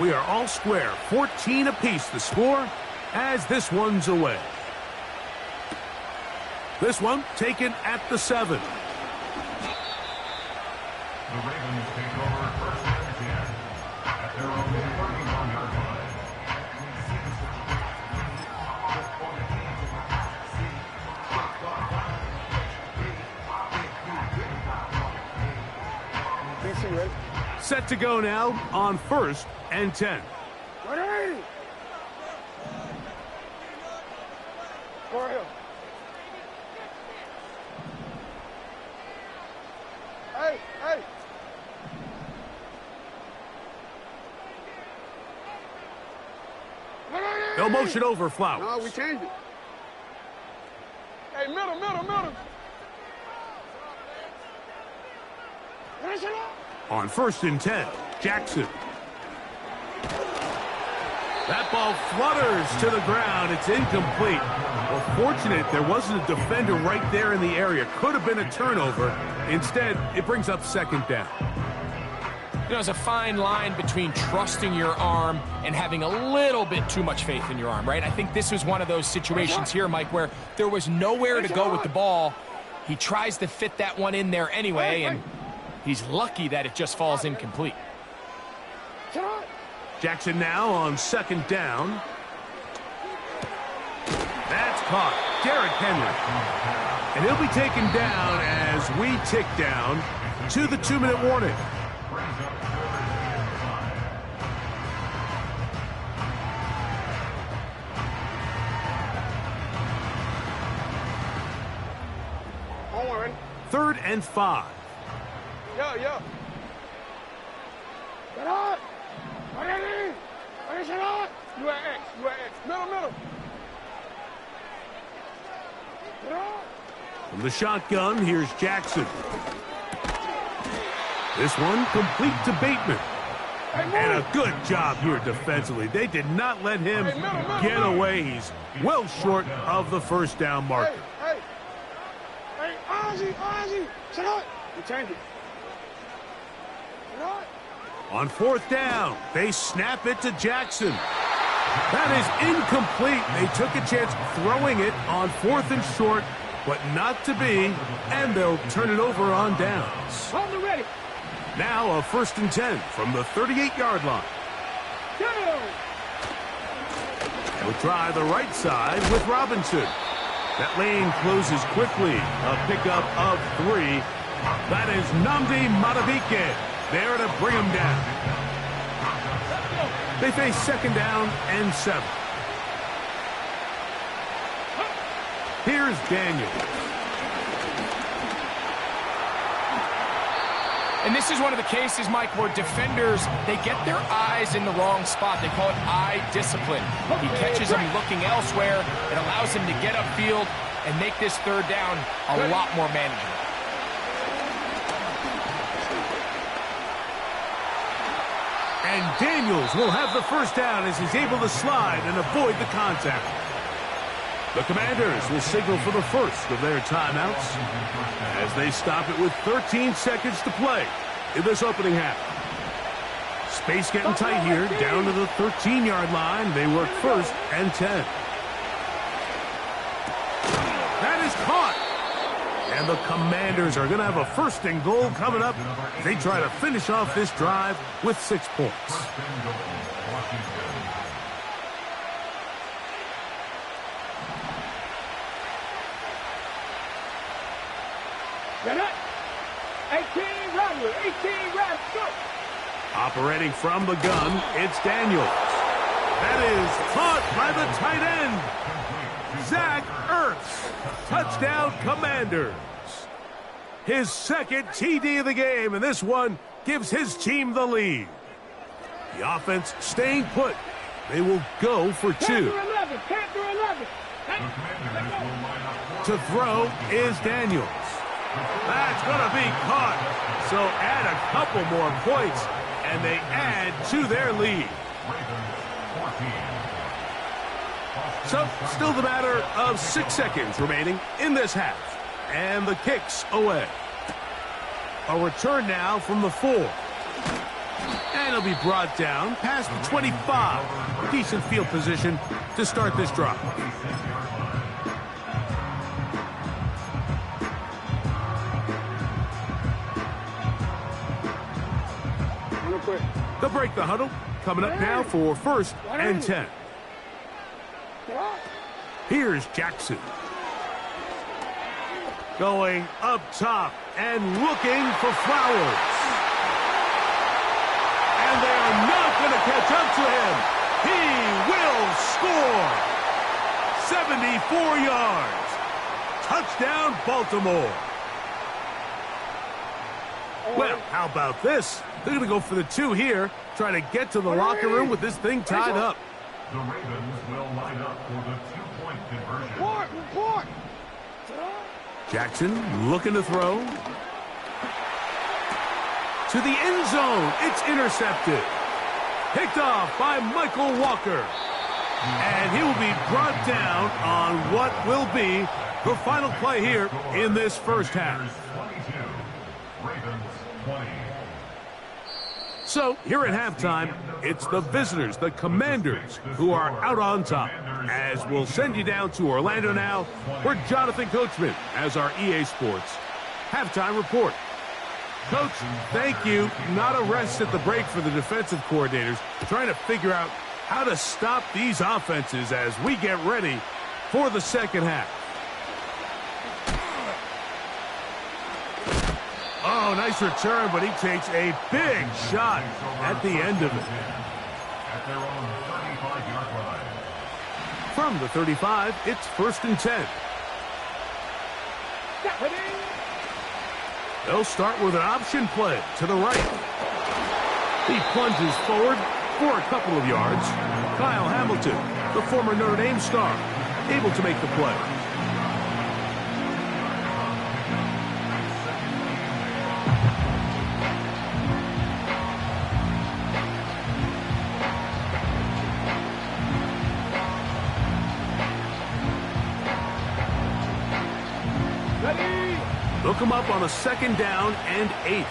We are all square, 14 apiece the score as this one's away. This one taken at the 7. The Ravens take over first and 10 at their own 41-yard line. Ready? Set to go now on 1st and 10. Ready? Go ahead. Hey, hey. No motion over Flowers. No, we changed it. Hey, middle. Finish it up. On 1st and 10, Jackson. That ball flutters to the ground. It's incomplete. Well, fortunate there wasn't a defender right there in the area. Could have been a turnover. Instead, it brings up 2nd down. You know, there's a fine line between trusting your arm and having a little bit too much faith in your arm, right? I think this was one of those situations here, Mike, where there was nowhere to go with the ball. He tries to fit that one in there anyway, and he's lucky that it just falls incomplete. Jackson now on 2nd down. That's caught. Derrick Henry. And he'll be taken down as we tick down to the 2-minute warning. Ready? 3rd and 5. Yeah. Get up. Ready? Finish it up. You at X. Middle. Get up. From the shotgun, here's Jackson. This one complete to Bateman. And a good job here defensively. They did not let him get away. He's well short of the 1st down marker. Hey, Ozzy. Sit up. You change it. Sit up. On 4th down, they snap it to Jackson. That is incomplete. They took a chance throwing it on 4th and short, but not to be, and they'll turn it over on downs. Hold it ready. Now a 1st and 10 from the 38-yard line. Go. They'll try the right side with Robinson. That lane closes quickly. A pickup of 3. That is Nnamdi Madubuike there to bring him down. They face 2nd down and 7. Here's Daniel. And this is one of the cases, Mike, where defenders, they get their eyes in the wrong spot. They call it eye discipline. He catches them looking elsewhere. It allows him to get upfield and make this 3rd down a lot more manageable. And Daniels will have the 1st down as he's able to slide and avoid the contact. The Commanders will signal for the first of their timeouts as they stop it with 13 seconds to play in this opening half. Space getting tight here, down to the 13-yard line. They work 1st and 10. That is caught. And the Commanders are going to have a 1st and goal coming up. They try to finish off this drive with 6 points. Get it. 18 reps, go! Operating from the gun, it's Daniels. That is caught by the tight end, Zach Ertz. Touchdown, Commanders. His second TD of the game, and this one gives his team the lead. The offense staying put. They will go for 2. 10 through 11, 10 through 11. To throw is Daniels. That's going to be caught. So add a couple more points, and they add to their lead. So still the matter of 6 seconds remaining in this half. And the kick's away. A return now from the 4. And it'll be brought down past the 25. Decent field position to start this drive. They'll break the huddle. Coming up now for 1st and 10. Here's Jackson. Going up top and looking for Flowers. And they are not going to catch up to him. He will score. 74 yards. Touchdown, Baltimore. Well, how about this? They're going to go for the 2 here, trying to get to the locker room with this thing tied up. The Ravens will line up for the 2-point conversion. Report. Jackson looking to throw. To the end zone. It's intercepted. Picked off by Michael Walker. And he will be brought down on what will be the final play here in this first half. 22, Ravens 20. So, here at halftime, it's the visitors, the Commanders, who are out on top. As we'll send you down to Orlando now, where Jonathan Coachman has our EA Sports halftime report. Coach, thank you. Not a rest at the break for the defensive coordinators, trying to figure out how to stop these offenses as we get ready for the second half. Oh, nice return, but he takes a big shot at the end of it. At their own 35-yard line. From the 35, it's 1st and 10. They'll start with an option play to the right. He plunges forward for a couple of yards. Kyle Hamilton, the former Notre Dame star, able to make the play. Look him up on a 2nd down and 8.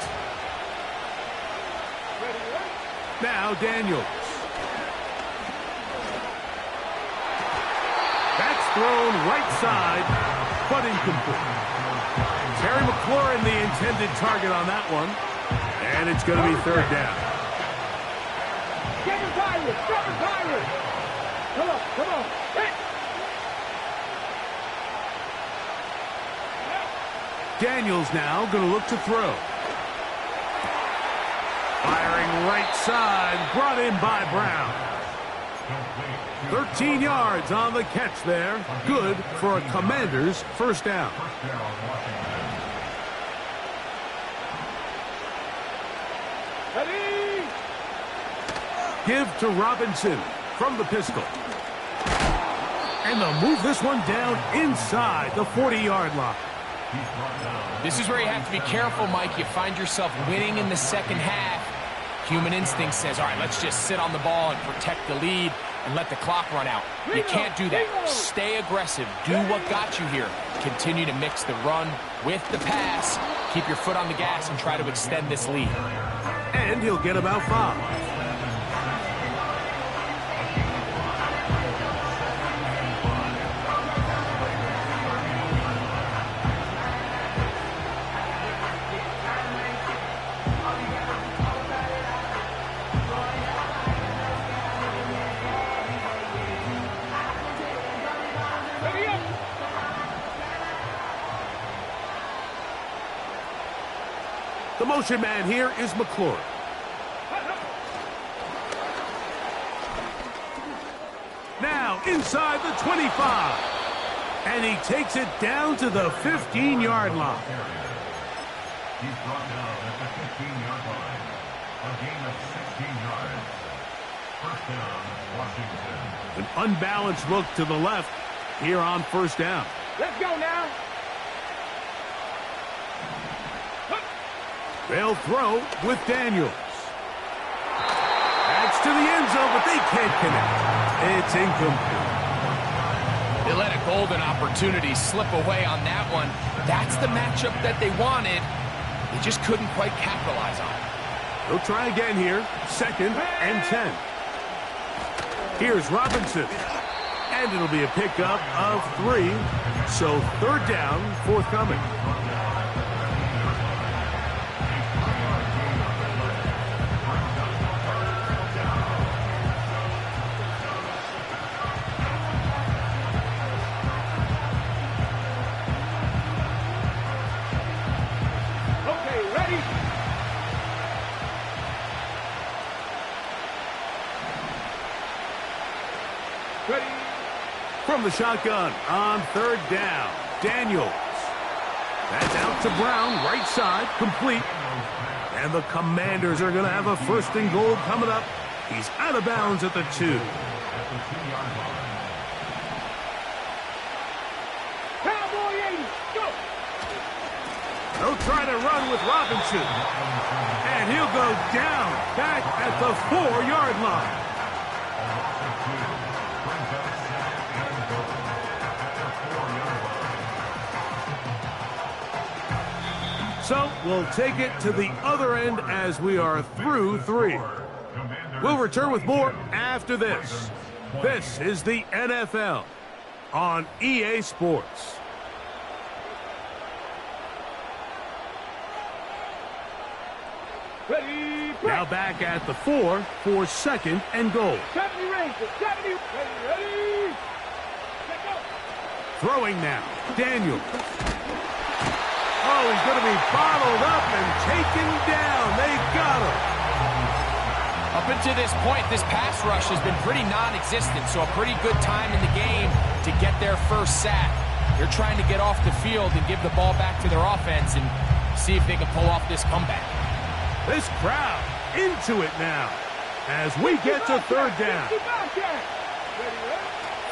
Now Daniels. That's thrown right side, but incomplete. Terry McLaurin, the intended target on that one. And it's going to be 3rd down. Get him, Tyrus! Get him, Tyrus! Come on! Hey! Daniels now going to look to throw. Firing right side, brought in by Brown. 13 yards on the catch there. Good for a Commanders 1st down. Ready? Give to Robinson from the pistol. And they'll move this one down inside the 40-yard line. This is where you have to be careful, Mike. You find yourself winning in the second half. Human instinct says, all right, let's just sit on the ball and protect the lead and let the clock run out. You can't do that. Stay aggressive. Do what got you here. Continue to mix the run with the pass. Keep your foot on the gas and try to extend this lead. And he'll get about 5. The motion man here is McClure. Now inside the 25. And he takes it down to the 15-yard line. He's brought down at the 15-yard line. A gain of 16 yards. First down, Washington. An unbalanced look to the left here on first down. Let's go now. They'll throw with Daniels. That's to the end zone, but they can't connect. It's incomplete. They let a golden opportunity slip away on that one. That's the matchup that they wanted. They just couldn't quite capitalize on it. They'll try again here. 2nd and 10. Here's Robinson. And it'll be a pickup of 3. So 3rd down, forthcoming. From the shotgun on 3rd down, Daniels. That's out to Brown, right side, complete. And the Commanders are going to have a 1st and goal coming up. He's out of bounds at the 2. Cowboy 80, go! They'll try to run with Robinson. And he'll go down back at the 4-yard line. So we'll take it to the other end as we are through 3. We'll return with more after this. This is the NFL on EA Sports. Ready, Now back at the 4 for 2nd and goal. 70 Rangers, 70, ready, let's go. Throwing now, Daniels. Oh, he's going to be bottled up and taken down. They got him. Up until this point, this pass rush has been pretty non-existent, so a pretty good time in the game to get their first sack. They're trying to get off the field and give the ball back to their offense and see if they can pull off this comeback. This crowd into it now as we get to 3rd down.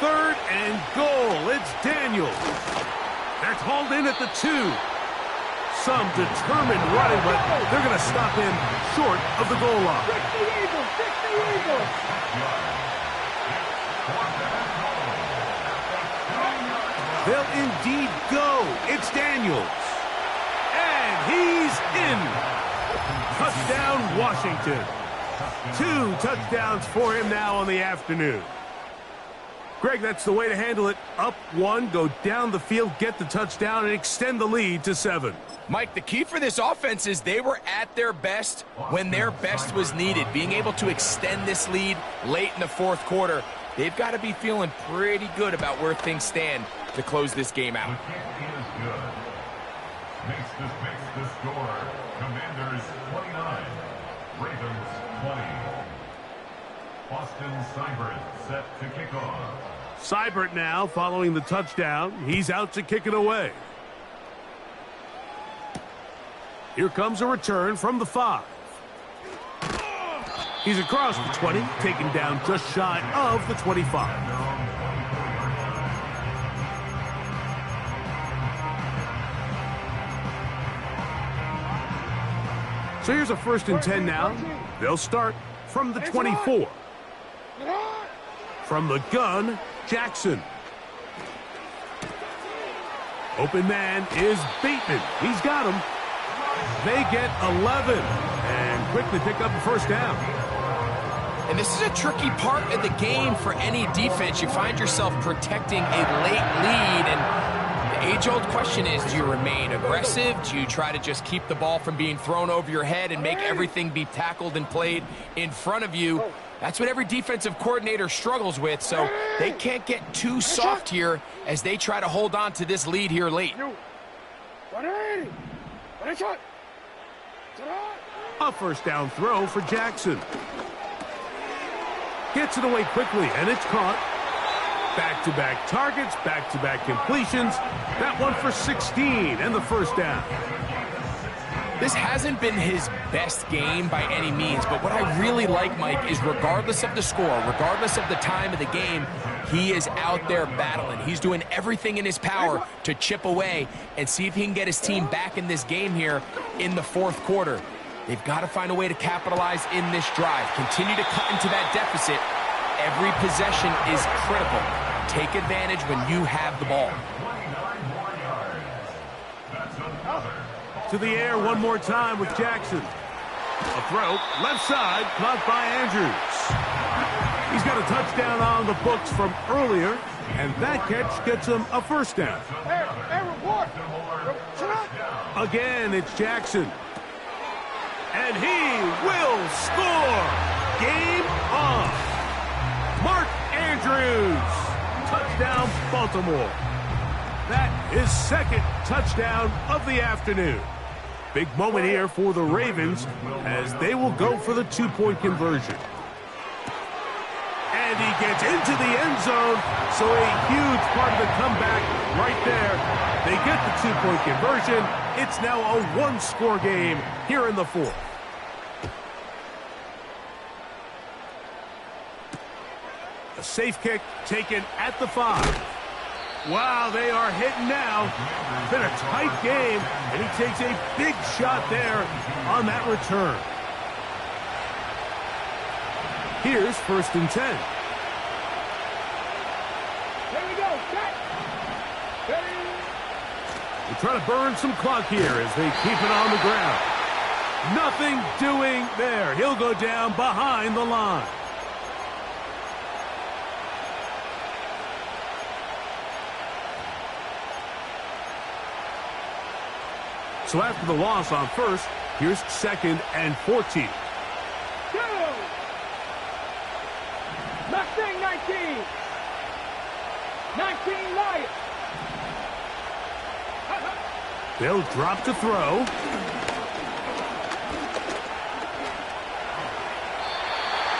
3rd and goal. It's Daniels. That's hauled in at the 2. Some determined running, but they're going to stop him short of the goal line. 60 Eagles, 60 Eagles. They'll indeed go. It's Daniels. And he's in. Touchdown, Washington. 2 touchdowns for him now on the afternoon. Greg, that's the way to handle it. Up 1, go down the field, get the touchdown, and extend the lead to 7. Mike, the key for this offense is they were at their best when their best was needed. Being able to extend this lead late in the 4th quarter, they've got to be feeling pretty good about where things stand to close this game out. The kick is good. Makes the score. Commanders 29, Ravens 20. Austin Seibert set to kick off. Seibert now following the touchdown. He's out to kick it away. Here comes a return from the 5. He's across the 20, taken down just shy of the 25. So here's a 1st and 10 now. They'll start from the 24. From the gun, Jackson. Open man is Bateman. He's got him. They get 11 and quickly pick up the 1st down. And this is a tricky part of the game for any defense. You find yourself protecting a late lead, and the age-old question is, do you remain aggressive? Do you try to just keep the ball from being thrown over your head and make everything be tackled and played in front of you? That's what every defensive coordinator struggles with, so they can't get too soft here as they try to hold on to this lead here late. A first down throw for Jackson. Gets it away quickly, and it's caught. Back-to-back targets, back-to-back completions. That one for 16 and the first down. This hasn't been his best game by any means, but what I really like, Mike, is regardless of the score, regardless of the time of the game, he is out there battling. He's doing everything in his power to chip away and see if he can get his team back in this game here in the fourth quarter. They've got to find a way to capitalize in this drive. Continue to cut into that deficit. Every possession is critical. Take advantage when you have the ball. To the air one more time with Jackson. A throw, left side, caught by Andrews. He's got a touchdown on the books from earlier, and that catch gets him a first down. Hey, report. Again, it's Jackson. And he will score. Game on. Mark Andrews. Touchdown, Baltimore. That is second touchdown of the afternoon. Big moment here for the Ravens as they will go for the two-point conversion. And he gets into the end zone, so a huge part of the comeback right there. They get the two-point conversion. It's now a one-score game here in the fourth. A safe kick taken at the 5. Wow, they are hitting now. It's been a tight game, and he takes a big shot there on that return. Here's 1st and 10. Here we go. They try to burn some clock here as they keep it on the ground. Nothing doing there. He'll go down behind the line. So after the loss on first, here's 2nd and 14. Go! Mustang 19. 19 Lions. They'll drop to throw.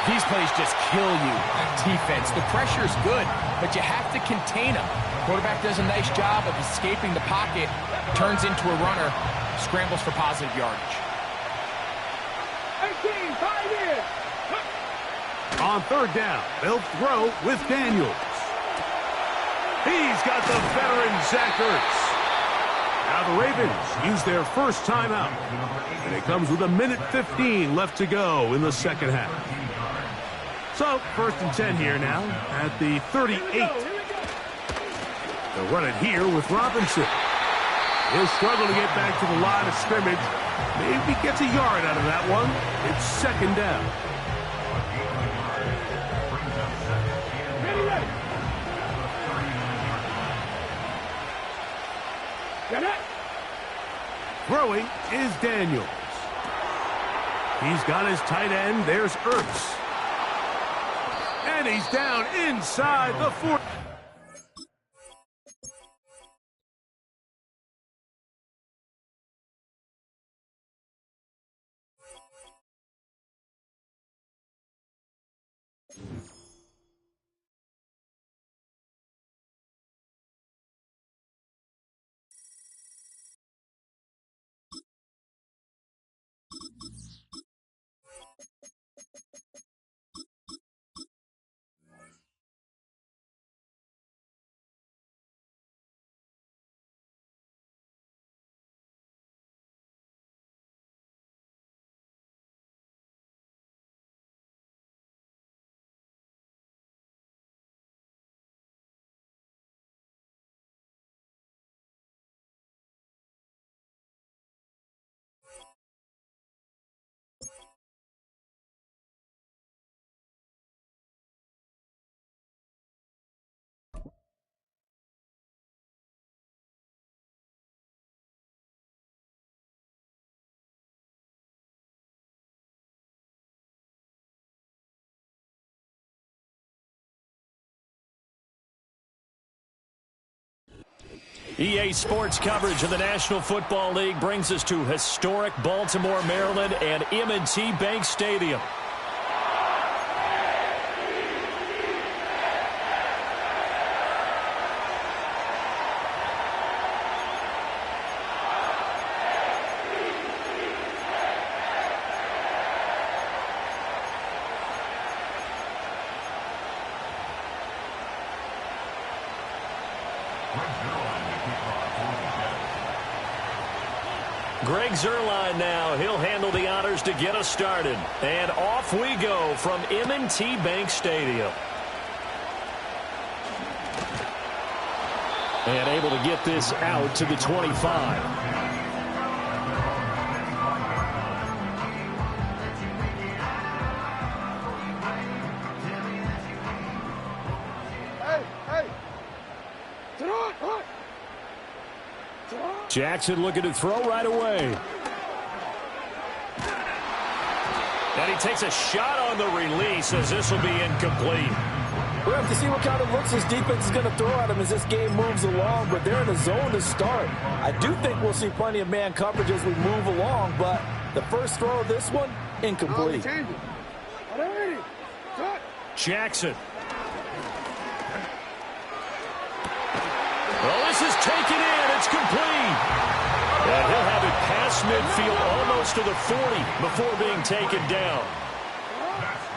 These plays just kill you on defense. The pressure is good, but you have to contain them. Quarterback does a nice job of escaping the pocket, turns into a runner, scrambles for positive yardage. 18, 5 years. On 3rd down, they'll throw with Daniels. He's got the veteran Zach Ertz. Now the Ravens use their first timeout, and it comes with 1:15 left to go in the second half. So, 1st and 10 here now at the 38. They'll run it here with Robinson. He'll struggle to get back to the line of scrimmage. Maybe gets a yard out of that one. It's 2nd down. Throwing is Daniels. He's got his tight end. There's Ertz. And he's down inside the 40. EA Sports coverage of the National Football League brings us to historic Baltimore, Maryland, and M&T Bank Stadium. Greg Zuerlein now. He'll handle the honors to get us started. And off we go from M&T Bank Stadium. And able to get this out to the 25. Jackson looking to throw right away. And he takes a shot on the release as this will be incomplete. We'll have to see what kind of looks this defense is going to throw at him as this game moves along, but they're in a zone to start. I do think we'll see plenty of man coverage as we move along, but the first throw of this one, incomplete. Jackson. Well, this is taken in. It's complete. And he'll have it past midfield almost to the 40 before being taken down.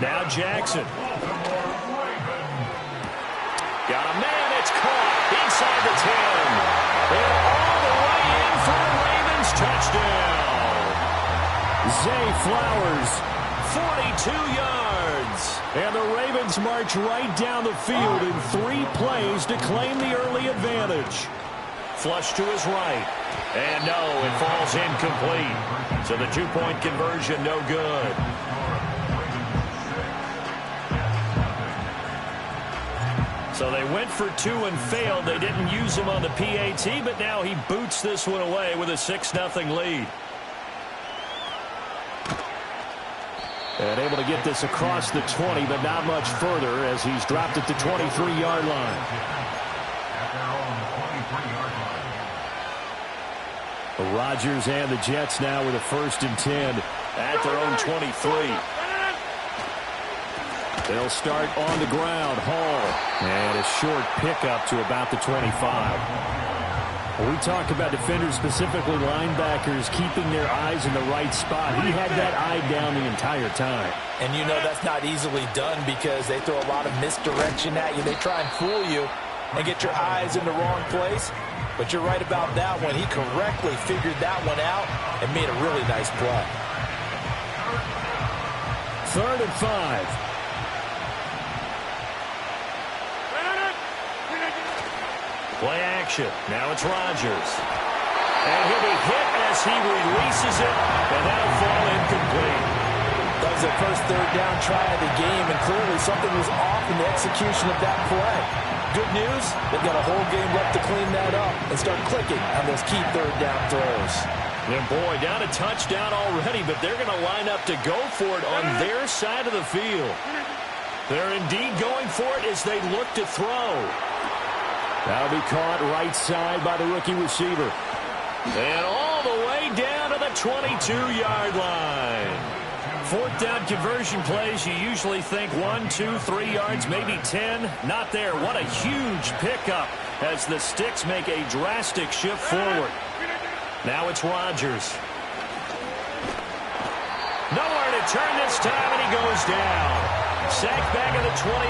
Now Jackson. Got a man. It's caught inside the 10. And all the way in for the Ravens touchdown. Zay Flowers, 42 yards. And the Ravens march right down the field in 3 plays to claim the early advantage. Flush to his right. And no, it falls incomplete. So the 2-point conversion no good. So they went for 2 and failed. They didn't use him on the PAT, but now he boots this one away with a 6-0 lead. And able to get this across the 20, but not much further as he's dropped at the 23-yard line. Rodgers and the Jets now with a 1st and 10 at their own 23. They'll start on the ground. Hall. And a short pickup to about the 25. We talk about defenders, specifically linebackers, keeping their eyes in the right spot. He had that eye down the entire time. And you know that's not easily done because they throw a lot of misdirection at you. They try and fool you and get your eyes in the wrong place. But you're right about that one. He correctly figured that one out and made a really nice play. 3rd and 5. Play action. Now it's Rodgers. And he'll be hit as he releases it, and that'll fall incomplete. That was their first 3rd down try of the game, and clearly something was off in the execution of that play. Good news, they've got a whole game left to clean that up and start clicking on those key 3rd down throws. And boy, down a touchdown already, but they're going to line up to go for it on their side of the field. They're indeed going for it as they look to throw. That'll be caught right side by the rookie receiver. And all the way down to the 22-yard line. 4th down conversion plays, you usually think 1, 2, 3 yards, maybe 10. Not there. What a huge pickup as the Sticks make a drastic shift forward. Now it's Rodgers. Nowhere to turn this time, and he goes down. Sacked back at the 29.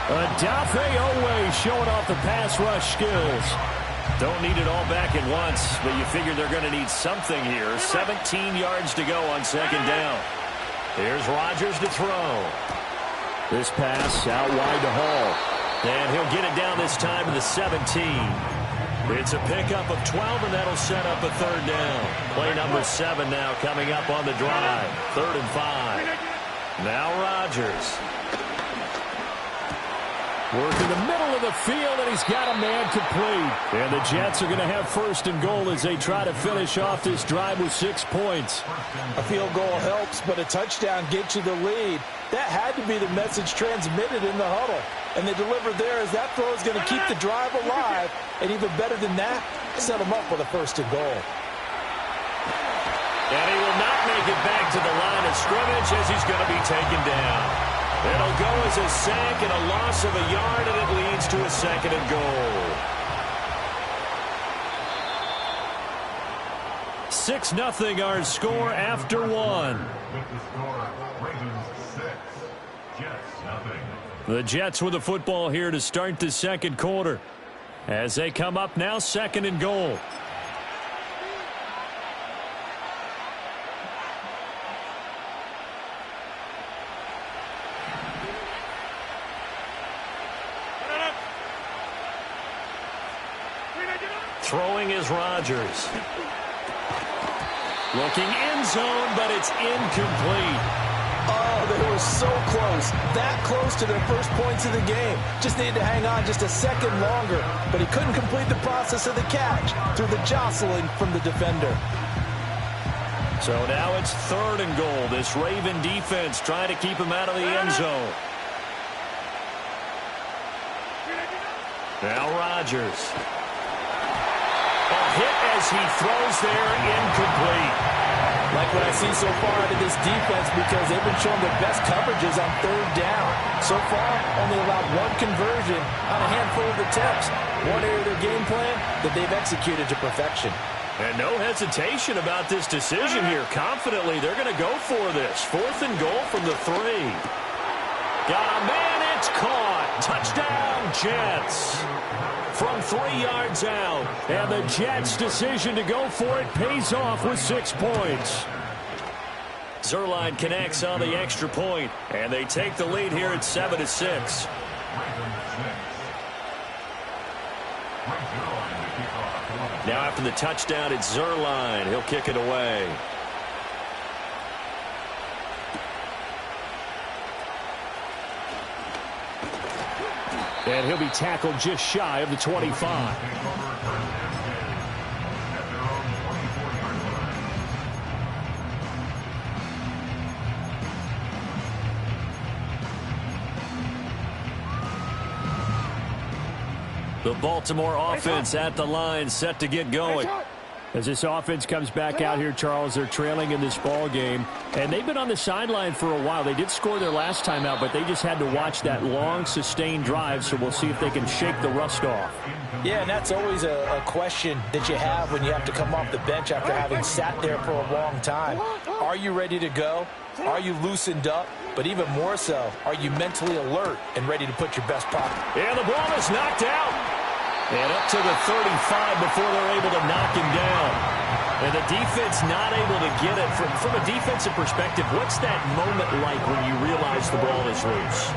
Adafe Owe showing off the pass rush skills. Don't need it all back at once, but you figure they're going to need something here. 17 yards to go on 2nd down. Here's Rodgers to throw. This pass out wide to Hall. And he'll get it down this time to the 17. It's a pickup of 12, and that'll set up a 3rd down. Play number 7 now coming up on the drive. 3rd and 5. Now Rodgers. Working the middle of the field, and he's got a man complete. And the Jets are going to have first and goal as they try to finish off this drive with 6 points. A field goal helps, but a touchdown gets you the lead. That had to be the message transmitted in the huddle. And they delivered there as that throw is going to keep the drive alive. And even better than that, set them up with a first and goal. And he will not make it back to the line of scrimmage as he's going to be taken down. It'll go as a sack and a loss of a yard, and it leads to a second and goal. 6-0 our score after one. With the score, Ravens 6, Jets 0. The Jets with the football here to start the second quarter. As they come up now, second and goal. Throwing is Rodgers. Looking end zone, but it's incomplete. Oh, they were so close. That close to their first points of the game. Just needed to hang on just a second longer. But he couldn't complete the process of the catch through the jostling from the defender. So now it's third and goal. This Raven defense trying to keep him out of the end zone. Now Rodgers. A hit as he throws there, incomplete. Like what I see so far out of this defense, because they've been showing their best coverages on third down. So far, only allowed one conversion on a handful of attempts. One area of their game plan that they've executed to perfection. And no hesitation about this decision here. Confidently, they're going to go for this. Fourth and goal from the 3. Got a man, it's caught. Touchdown, Jets. From 3 yards out. And the Jets' decision to go for it pays off with 6 points. Zerline connects on the extra point, and they take the lead here at 7-6. Now after the touchdown, it's Zerline. He'll kick it away. And he'll be tackled just shy of the 25. The Baltimore offense at the line, set to get going. As this offense comes back out here, Charles, they're trailing in this ball game, and they've been on the sideline for a while. They did score their last time out, but they just had to watch that long, sustained drive, so we'll see if they can shake the rust off. Yeah, and that's always a question that you have when you have to come off the bench after having sat there for a long time. Are you ready to go? Are you loosened up? But even more so, are you mentally alert and ready to put your best pocket? And the ball is knocked out. And up to the 35 before they're able to knock him down. And the defense not able to get it. From a defensive perspective, what's that moment like when you realize the ball is loose?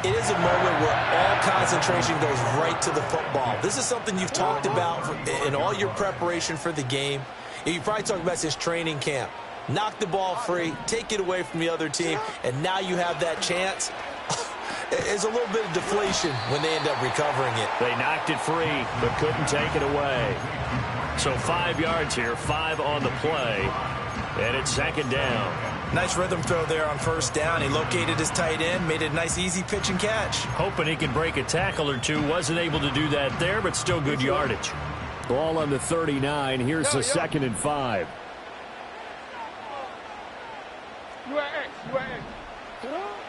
It is a moment where all concentration goes right to the football. This is something you've talked about in all your preparation for the game. You probably talked about this training camp. Knock the ball free, take it away from the other team, and now you have that chance. It's a little bit of deflation when they end up recovering it. They knocked it free, but couldn't take it away. So 5 yards here, 5 on the play, and it's second down. Nice rhythm throw there on first down. He located his tight end, made it a nice, easy pitch and catch. Hoping he could break a tackle or two. Wasn't able to do that there, but still good yardage. Ball on the 39. Here's the 2nd and 5.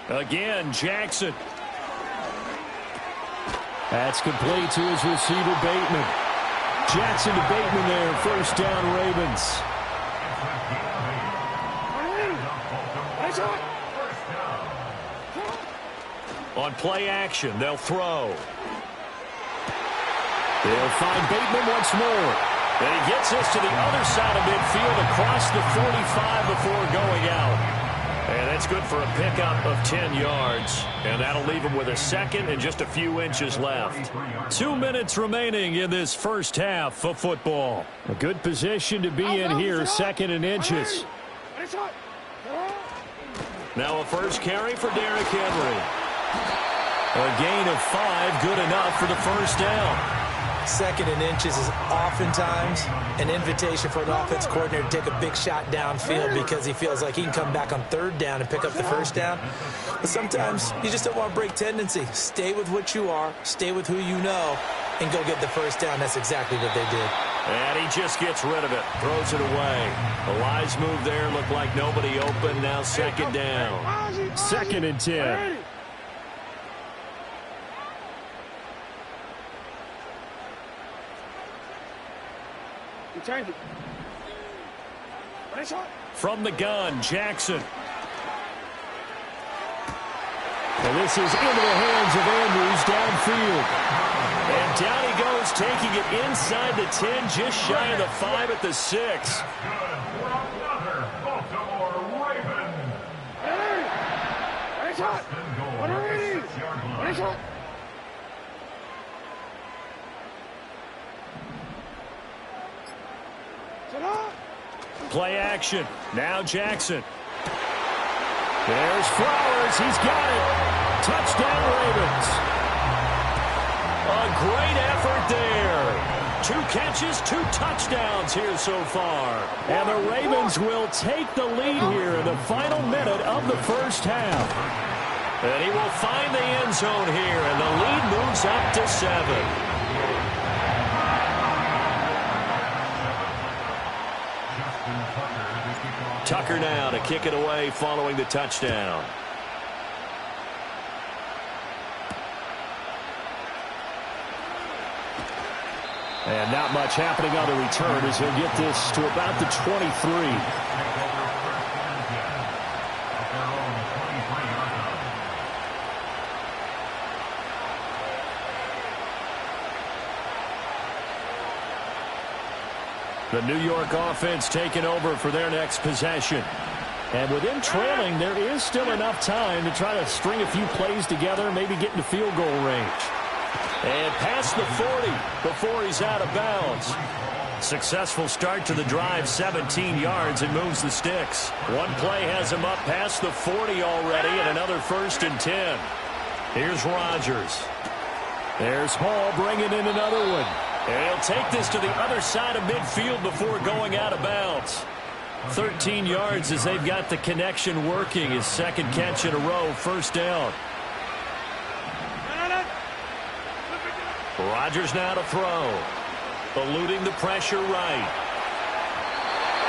Again, Jackson. That's complete to his receiver, Bateman. Jackson to Bateman there. First down, Ravens. On play action, they'll throw. They'll find Bateman once more. And he gets us to the other side of midfield across the 45 before going out. And that's good for a pickup of 10 yards. And that'll leave him with a second and just a few inches left. 2 minutes remaining in this first half of football. A good position to be in here, 2nd and inches. Now a first carry for Derrick Henry. A gain of 5, good enough for the first down. 2nd and inches is oftentimes an invitation for an offense coordinator to take a big shot downfield because he feels like he can come back on 3rd down and pick up the first down. But sometimes you just don't want to break tendency. Stay with what you are, stay with who you know, and go get the first down. That's exactly what they did. And he just gets rid of it, throws it away. A wise move there, looked like nobody open. Now 2nd down. 2nd and 10. Change it. From the gun, Jackson. And this is into the hands of Andrews downfield. And down he goes, taking it inside the 10, just shy of the 5 at the 6. Good for another Baltimore Raven. Hey! Shot! What are we? 6-yard line. Shot! Play action. Now Jackson. There's Flowers. He's got it. Touchdown, Ravens. A great effort there. 2 catches, 2 touchdowns here so far. And the Ravens will take the lead here in the final minute of the first half. And he will find the end zone here, and the lead moves up to 7. Tucker now to kick it away following the touchdown. And not much happening on the return as he'll get this to about the 23. The New York offense taking over for their next possession. And with him trailing, there is still enough time to try to string a few plays together, maybe get into field goal range. And past the 40 before he's out of bounds. Successful start to the drive, 17 yards, and moves the sticks. One play has him up past the 40 already, and another 1st and 10. Here's Rodgers. There's Hall bringing in another one. And he'll take this to the other side of midfield before going out of bounds. 13 yards as they've got the connection working. His 2nd catch in a row, 1st down. Rodgers now to throw. Eluding the pressure right.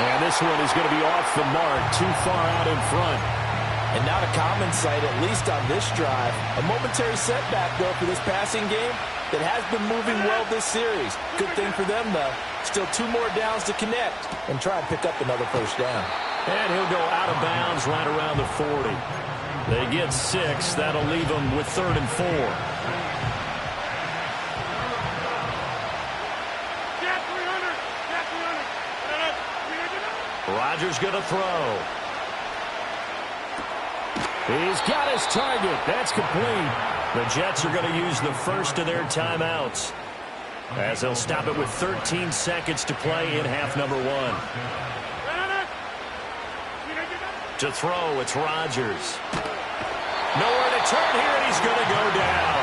And this one is going to be off the mark, too far out in front. And not a common sight, at least on this drive. A momentary setback, though, for this passing game that has been moving well this series. Good thing for them, though. Still 2 more downs to connect and try and pick up another 1st down. And he'll go out of bounds right around the 40. They get 6. That'll leave them with 3rd and 4. Rodgers going to throw. He's got his target. That's complete. The Jets are going to use the first of their timeouts as they'll stop it with 13 seconds to play in half number 1. To throw, it's Rodgers. Nowhere to turn here, and he's going to go down.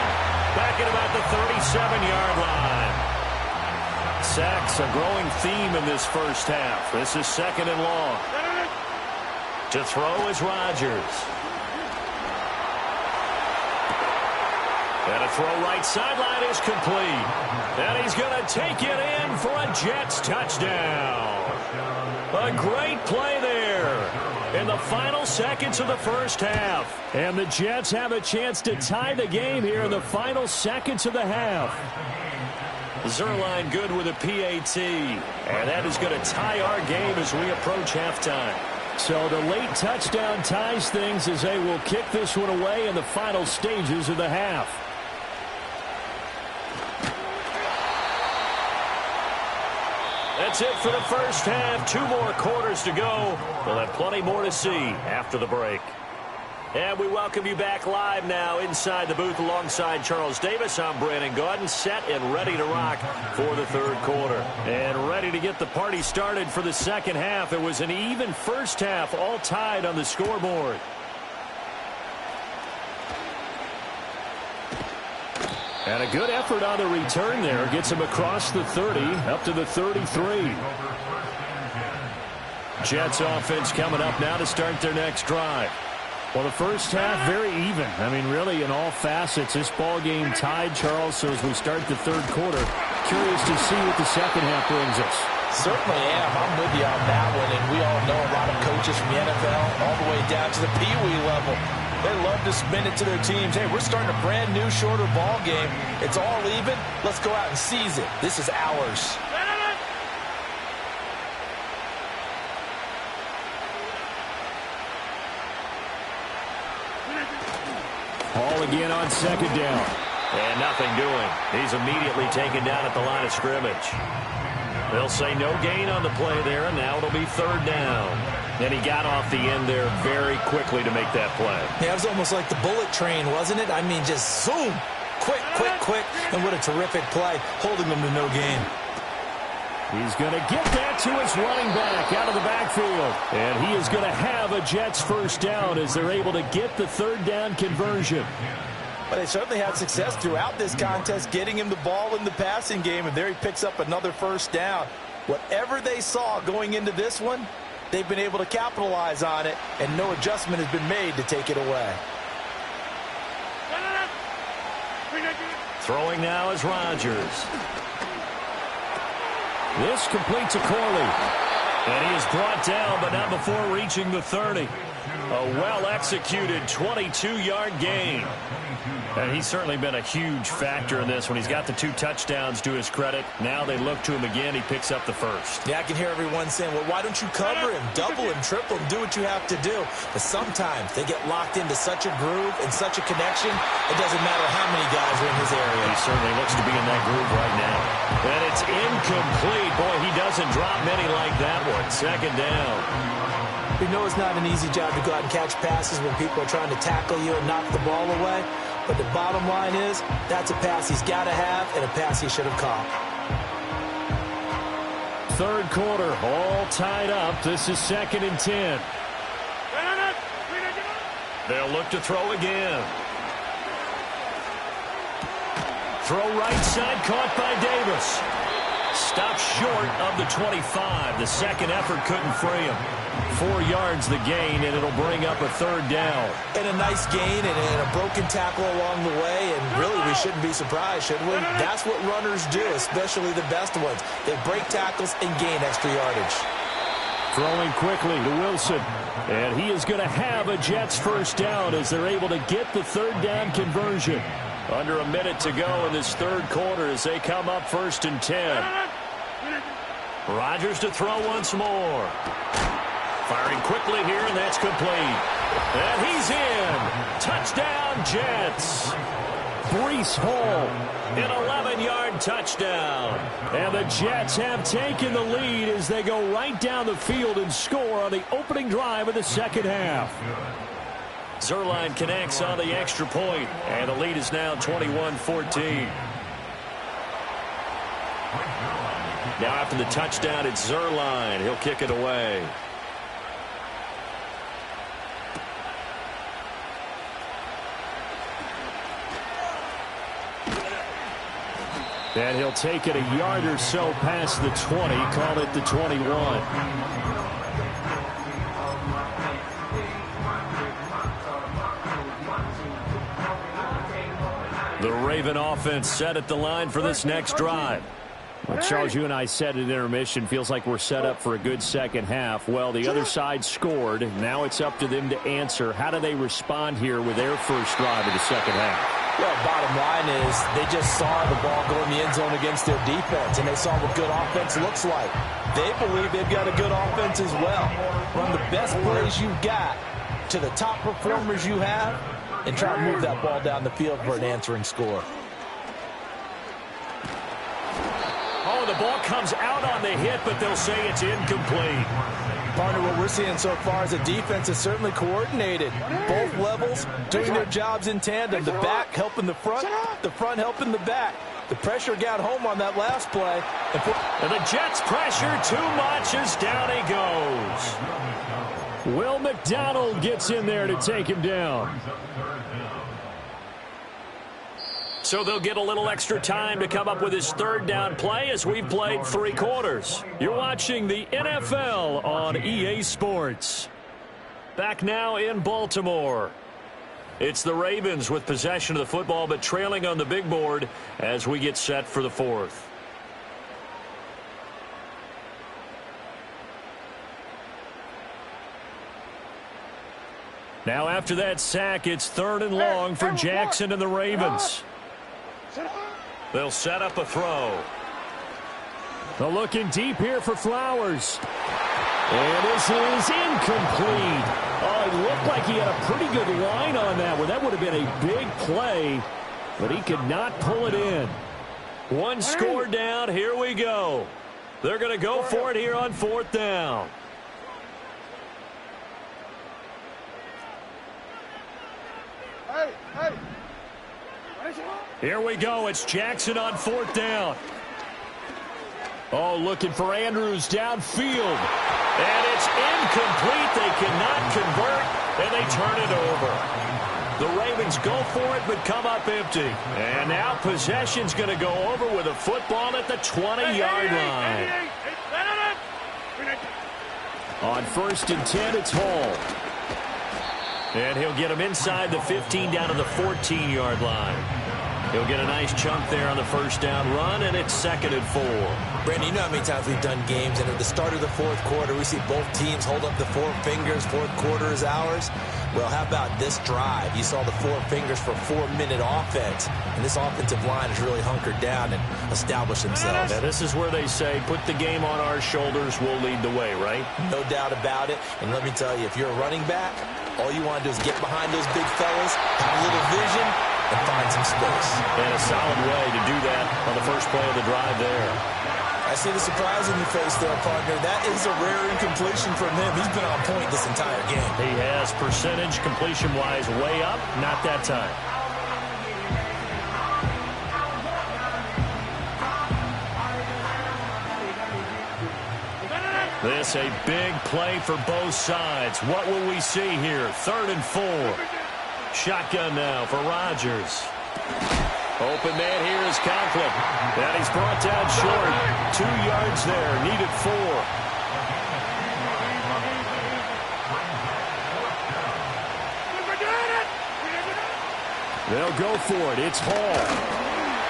Back at about the 37-yard line. Sacks, a growing theme in this first half. This is 2nd and long. To throw is Rodgers. And a throw right sideline is complete. And he's going to take it in for a Jets touchdown. A great play there in the final seconds of the first half. And the Jets have a chance to tie the game here in the final seconds of the half. Zerline good with a PAT. And that is going to tie our game as we approach halftime. So the late touchdown ties things as they will kick this one away in the final stages of the half. That's it for the first half. 2 more quarters to go. We'll have plenty more to see after the break. And we welcome you back live now inside the booth alongside Charles Davis. I'm Brandon Gaudin, set and ready to rock for the 3rd quarter. And ready to get the party started for the 2nd half. It was an even first half, all tied on the scoreboard. And a good effort on the return there. Gets him across the 30, up to the 33. Jets offense coming up now to start their next drive. Well, the first half, very even. I mean, really, in all facets, this ball game tied, Charles. So as we start the third quarter, curious to see what the second half brings us. Certainly am. I'm with you on that one. And we all know a lot of coaches from the NFL all the way down to the Pee-wee level. They love to spin it to their teams. Hey, we're starting a brand new, shorter ball game. It's all even. Let's go out and seize it. This is ours. Ball again on second down. And nothing doing. He's immediately taken down at the line of scrimmage. They'll say no gain on the play there, and now it'll be third down. And he got off the end there very quickly to make that play. Yeah, it was almost like the bullet train, wasn't it? I mean, just zoom. Quick, quick, quick. And what a terrific play, holding them to no gain. He's going to get that to his running back out of the backfield. And he is going to have a Jets first down as they're able to get the third down conversion. But they certainly had success throughout this contest, getting him the ball in the passing game, and there he picks up another first down. Whatever they saw going into this one, they've been able to capitalize on it, and no adjustment has been made to take it away. Throwing now is Rodgers. This completes a Corley. And he is brought down, but not before reaching the 30. A well-executed 22-yard gain. And he's certainly been a huge factor in this when he's got the 2 touchdowns to his credit. Now they look to him again. He picks up the first. Yeah, I can hear everyone saying, well, why don't you cover him, double him, triple him, do what you have to do. But sometimes they get locked into such a groove and such a connection, it doesn't matter how many guys are in his area. He certainly looks to be in that groove right now. And it's incomplete. Boy, he doesn't drop many like that one. Second down. We know it's not an easy job to go out and catch passes when people are trying to tackle you and knock the ball away. But the bottom line is, that's a pass he's got to have and a pass he should have caught. Third quarter, all tied up. This is 2nd and 10. They'll look to throw again. Throw right side, caught by Davis. Stopped short of the 25. The second effort couldn't free him. 4 yards the gain, and it'll bring up a third down. And a nice gain and a broken tackle along the way, and really we shouldn't be surprised, should we? That's what runners do, especially the best ones. They break tackles and gain extra yardage. Throwing quickly to Wilson, and he is going to have a Jets first down as they're able to get the third down conversion. Under a minute to go in this third quarter as they come up 1st and 10. Rodgers to throw once more. Firing quickly here, and that's complete. And he's in. Touchdown, Jets. Breece Hall, an 11-yard touchdown. And the Jets have taken the lead as they go right down the field and score on the opening drive of the second half. Zuerlein connects on the extra point, and the lead is now 21-14. Now after the touchdown, it's Zuerlein. He'll kick it away. And he'll take it a yard or so past the 20, call it the 21. The Raven offense set at the line for this next drive. Well, Charles, you and I said at intermission, feels like we're set up for a good second half. Well, the other side scored. Now it's up to them to answer. How do they respond here with their first drive of the second half? Well, bottom line is they just saw the ball go in the end zone against their defense, and they saw what good offense looks like. They believe they've got a good offense as well. Run the best plays you've got to the top performers you have, and try to move that ball down the field for an answering score. Oh, the ball comes out on the hit, but they'll say it's incomplete. Partner, what we're seeing so far is a defense is certainly coordinated. Both levels doing their jobs in tandem. The back helping the front helping the back. The pressure got home on that last play. And the Jets pressure too much as down he goes. Will McDonald gets in there to take him down. So they'll get a little extra time to come up with his third down play as we've played 3 quarters. You're watching the NFL on EA Sports. Back now in Baltimore. It's the Ravens with possession of the football, but trailing on the big board as we get set for the 4th. Now after that sack, it's 3rd and long for Jackson and the Ravens. They'll set up a throw. They're looking deep here for Flowers. And this is incomplete. Oh, it looked like he had a pretty good line on that one. That would have been a big play, but he could not pull it in. 1 score down. Here we go. They're going to go for it here on 4th down. Here we go. It's Jackson on 4th down. Oh, looking for Andrews downfield. And it's incomplete. They cannot convert, and they turn it over. The Ravens go for it, but come up empty. And now possession's going to go over with a football at the 20-yard line. On 1st and 10, it's Hall. And he'll get him inside the 15 down to the 14-yard line. He'll get a nice chunk there on the 1st down run, and it's 2nd and 4. Brandon, you know how many times we've done games, and at the start of the 4th quarter, we see both teams hold up the 4 fingers, 4th quarter is ours. Well, how about this drive? You saw the 4 fingers for 4-minute offense, and this offensive line has really hunkered down and established themselves. Now, this is where they say, put the game on our shoulders, we'll lead the way, right? No doubt about it, and let me tell you, if you're a running back, all you want to do is get behind those big fellas, have a little vision, and find some space. And a solid way to do that on the first play of the drive there. I see the surprise in your face there, partner. That is a rare incompletion from him. He's been on point this entire game. He has percentage completion-wise way up. Not that time. This a big play for both sides. What will we see here? 3rd and 4. Shotgun now for Rodgers. Open man here is Conklin. And he's brought down short. 2 yards there. Needed 4. They'll go for it. It's Hall.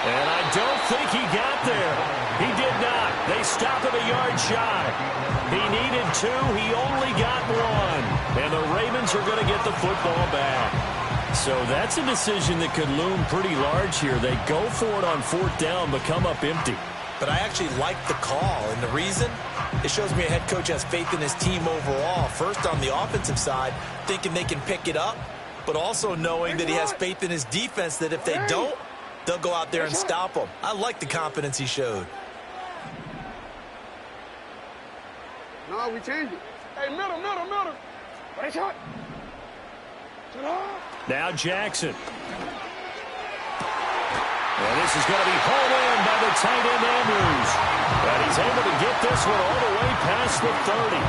And I don't think he got there. He did not. They stop him a yard shy. He needed 2. He only got 1. And the Ravens are going to get the football back. So that's a decision that could loom pretty large here. They go for it on 4th down, but come up empty. But I actually like the call, and the reason? It shows me a head coach has faith in his team overall. First, on the offensive side, thinking they can pick it up, but also knowing that he has faith in his defense that if they don't, they'll go out there and stop them. I like the confidence he showed. No, we changed it. Hey, middle. Right shot. Now Jackson. And this is going to be hauled in by the tight end Andrews. And he's able to get this one all the way past the 30.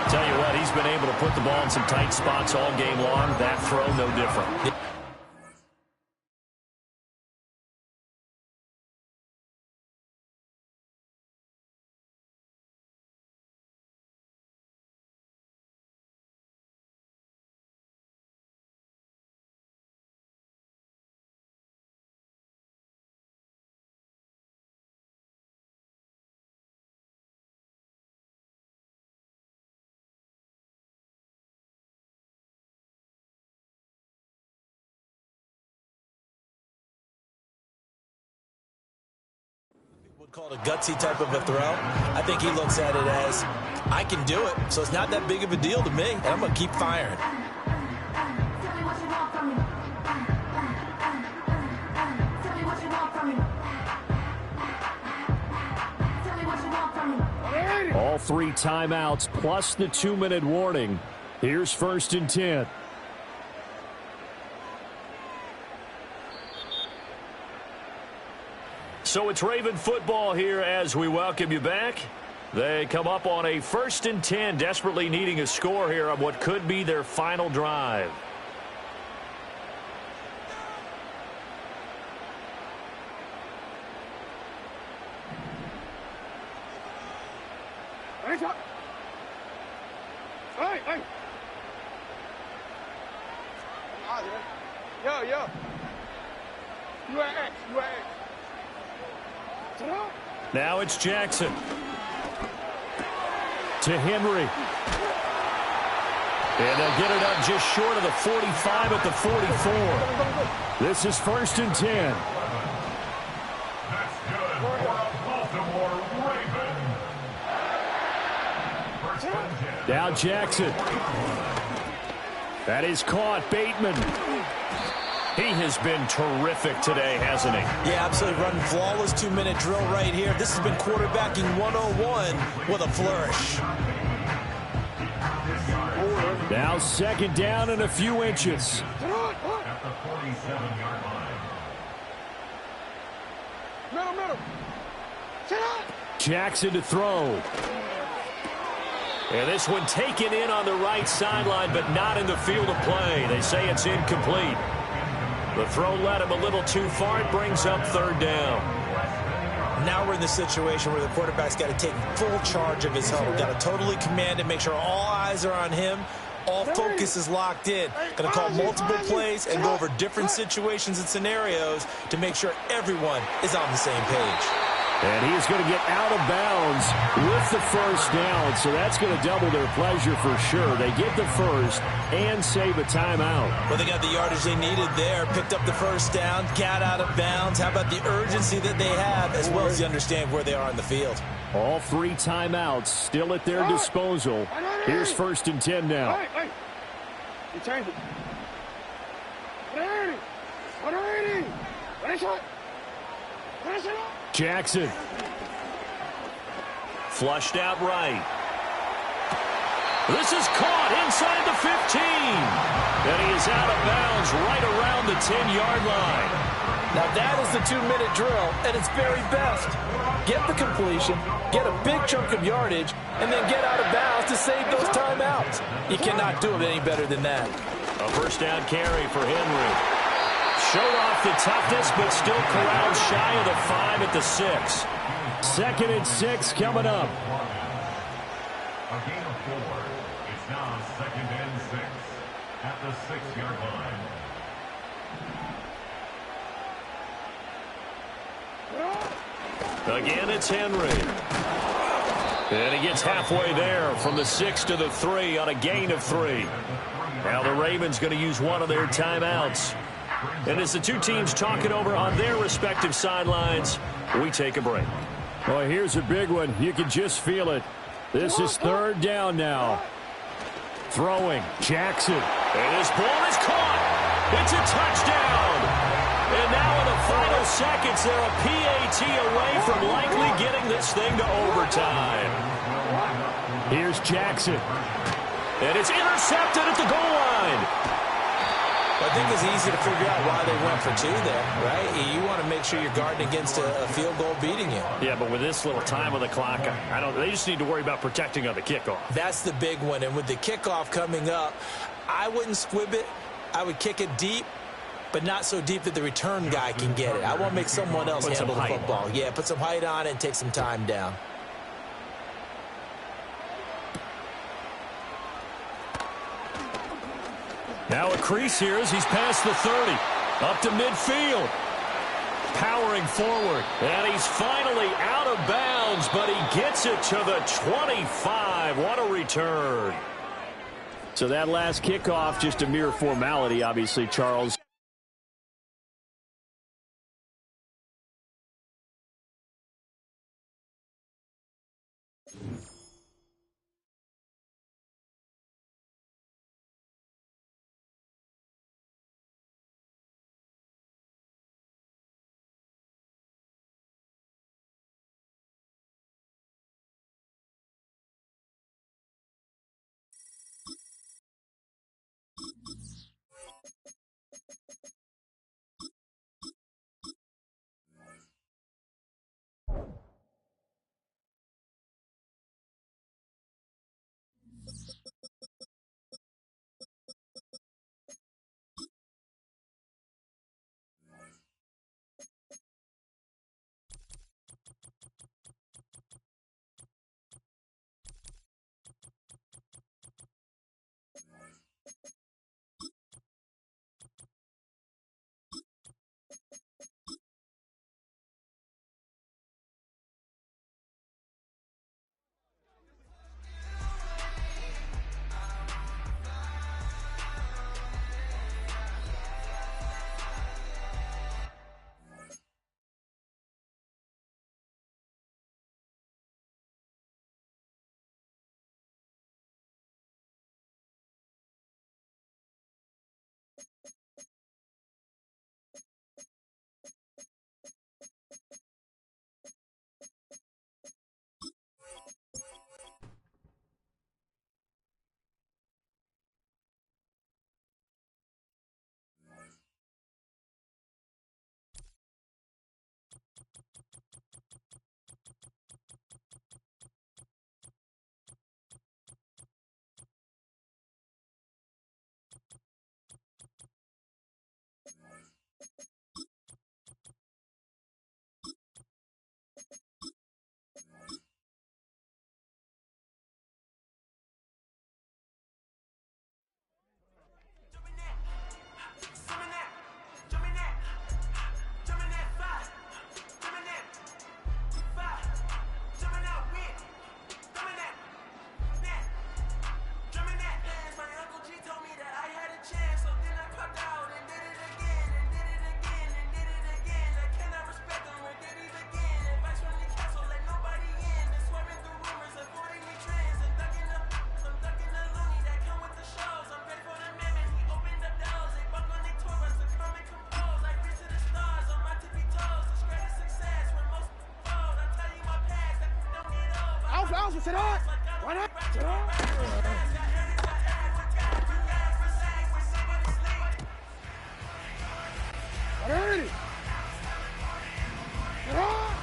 Tell you what, he's been able to put the ball in some tight spots all game long. That throw, no different. Would call it a gutsy type of a throw. I think he looks at it as, I can do it, so it's not that big of a deal to me, and I'm going to keep firing. All 3 timeouts plus the 2-minute warning. Here's 1st and 10. So it's Raven football here as we welcome you back. They come up on a 1st and 10, desperately needing a score here on what could be their final drive. Ready, shot. Hey. Yo. You at X. Sit up. Now it's Jackson. To Henry. And they'll get it up just short of the 45 at the 44. This is 1st and 10. That's good for a Baltimore Raven. First and 10. Now Jackson. That is caught. Bateman. He has been terrific today, hasn't he? Yeah, absolutely. Running flawless 2-minute drill right here. This has been quarterbacking 101 with a flourish. Now 2nd down and a few inches. At the 47-yard line. Middle. Sit up. Jackson to throw. And this one taken in on the right sideline, but not in the field of play. They say it's incomplete. The throw led him a little too far. It brings up 3rd down. Now we're in the situation where the quarterback's got to take full charge of his huddle. Got to totally command it, make sure all eyes are on him. All focus is locked in. Going to call multiple plays and go over different situations and scenarios to make sure everyone is on the same page. And he is going to get out of bounds with the 1st down, so that's going to double their pleasure for sure. They get the 1st and save a timeout. Well, they got the yardage they needed there, picked up the 1st down, got out of bounds. How about the urgency that they have, as well as you understand where they are on the field? All 3 timeouts still at their disposal. Here's 1st and 10 now. Hey. You change it. 180. Ready, shot. Jackson. Flushed out right. This is caught inside the 15. And he is out of bounds right around the 10-yard line. Now that is the 2-minute drill at its very best. Get the completion, get a big chunk of yardage, and then get out of bounds to save those timeouts. You cannot do it any better than that. A 1st down carry for Henry. Showed off the toughness, but still corralled shy of the 5 at the 6. 2nd and 6 coming up. A gain of 4. It's now 2nd and 6 at the 6-yard line. Again, it's Henry. And he gets halfway there from the 6 to the 3 on a gain of 3. Now the Ravens going to use one of their timeouts. And as the two teams talk it over on their respective sidelines, we take a break. Well, here's a big one. You can just feel it. This is 3rd down now. Throwing. Jackson. And his ball is caught. It's a touchdown. And now in the final seconds, they're a PAT away from likely getting this thing to overtime. Here's Jackson. And it's intercepted at the goal line. I think it's easy to figure out why they went for 2 there, right? You want to make sure you're guarding against a field goal beating you. Yeah, but with this little time on the clock, they just need to worry about protecting on the kickoff. That's the big one. And with the kickoff coming up, I wouldn't squib it. I would kick it deep, but not so deep that the return guy can get it. I want to make someone else handle the football. Yeah, put some height on it and take some time down. Now a crease here as he's past the 30. Up to midfield. Powering forward. And he's finally out of bounds, but he gets it to the 25. What a return. So that last kickoff, just a mere formality, obviously, Charles. Alpha, sit on. Why not? Sit on. Ready. Sit on.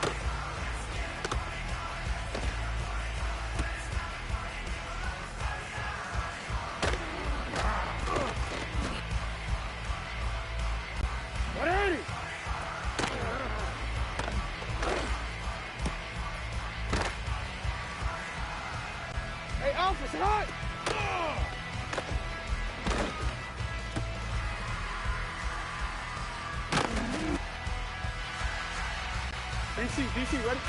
Ready. Hey, Alpha, sit on. DC, ready?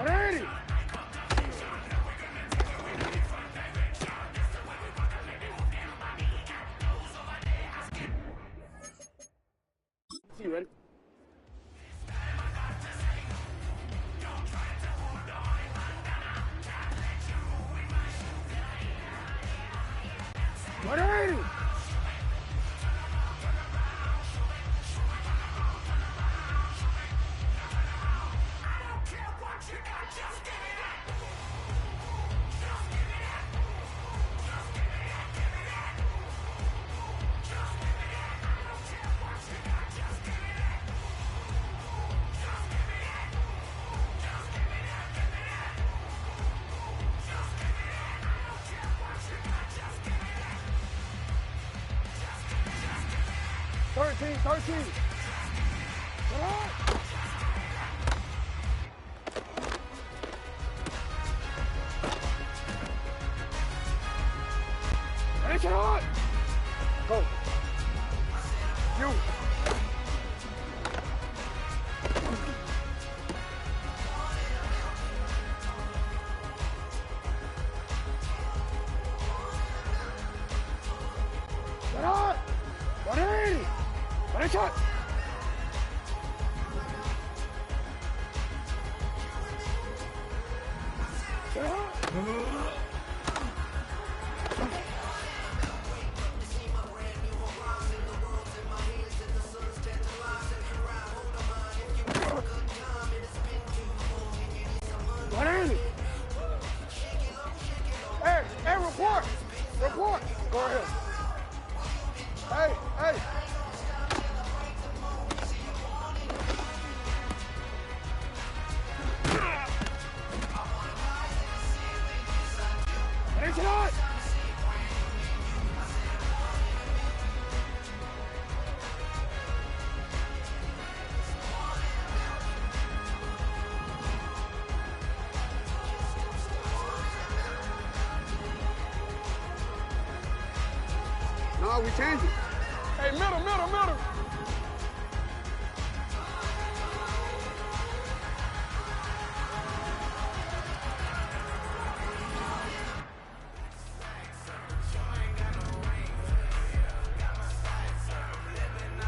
Ready? DC, ready? Ready? Thirteen. Come on. Ready, sit on. Go. You. Sit on. Ready. Ready, shot. Sit on. Ready. Hey, report. Go ahead. Hey. Ready, sit on. No, we changed it. Hey, middle.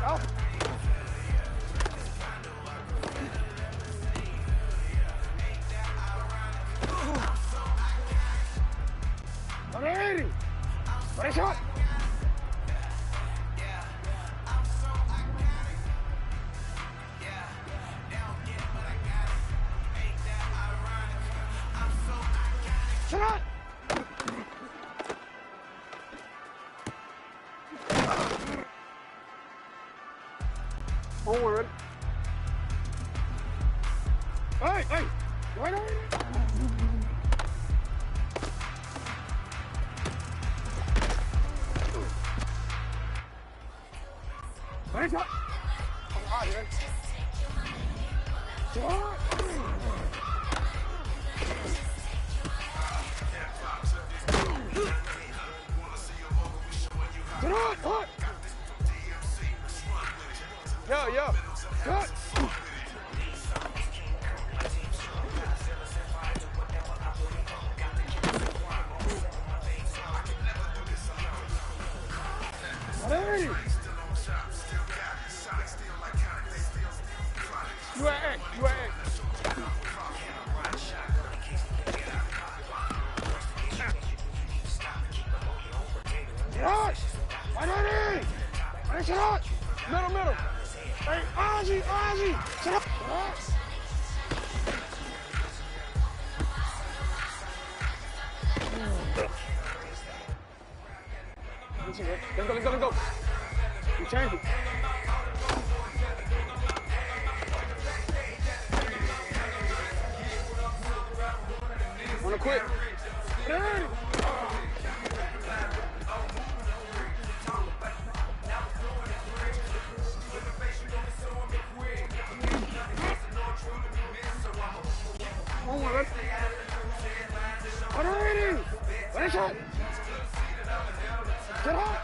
Alpha. Ready. Ready, shot. Sit on. Forward. Hey. Right on. Ready, shot. Come on, man. Shot. Sit on. Cut. Yeah. Cut. Ready. You at A. Sit up. Middle, middle. Hey, Ozzy, Ozzy. Sit up. Let's go, let's go, let's go. You change it. Wanna quit? Hey! Come on, let's... Alrighty! Finish it! Get up!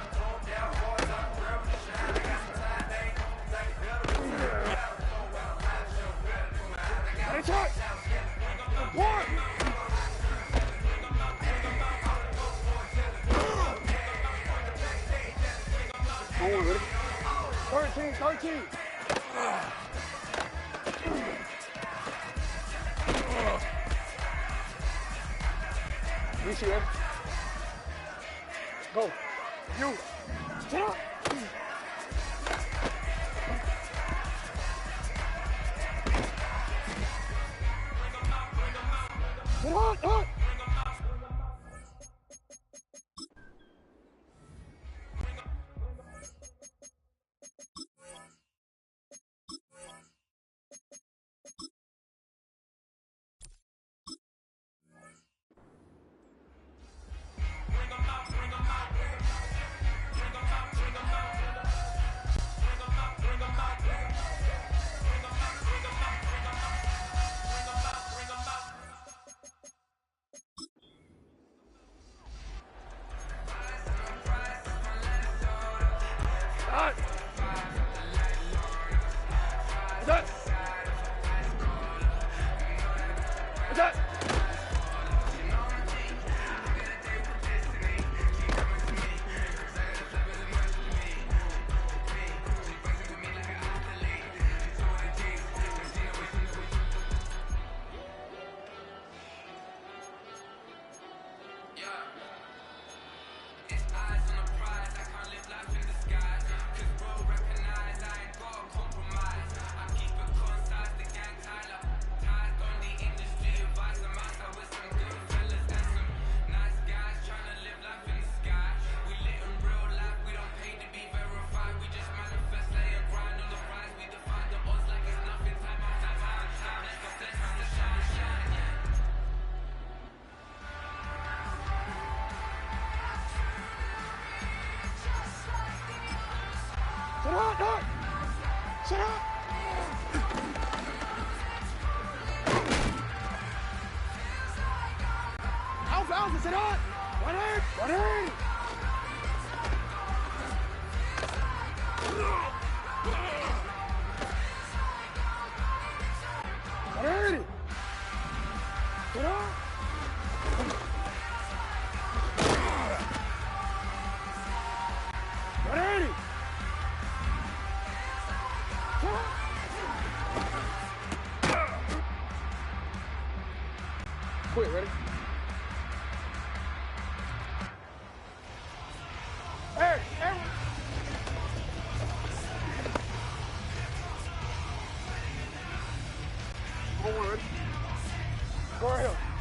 Finish it! One! Come on, ready? 13. You see it? Go. You. Get up. Get up. Sit up! Alpha, sit up! 180! Sit up! Quit, ready? Hey, hey. One more, ready? Go right here.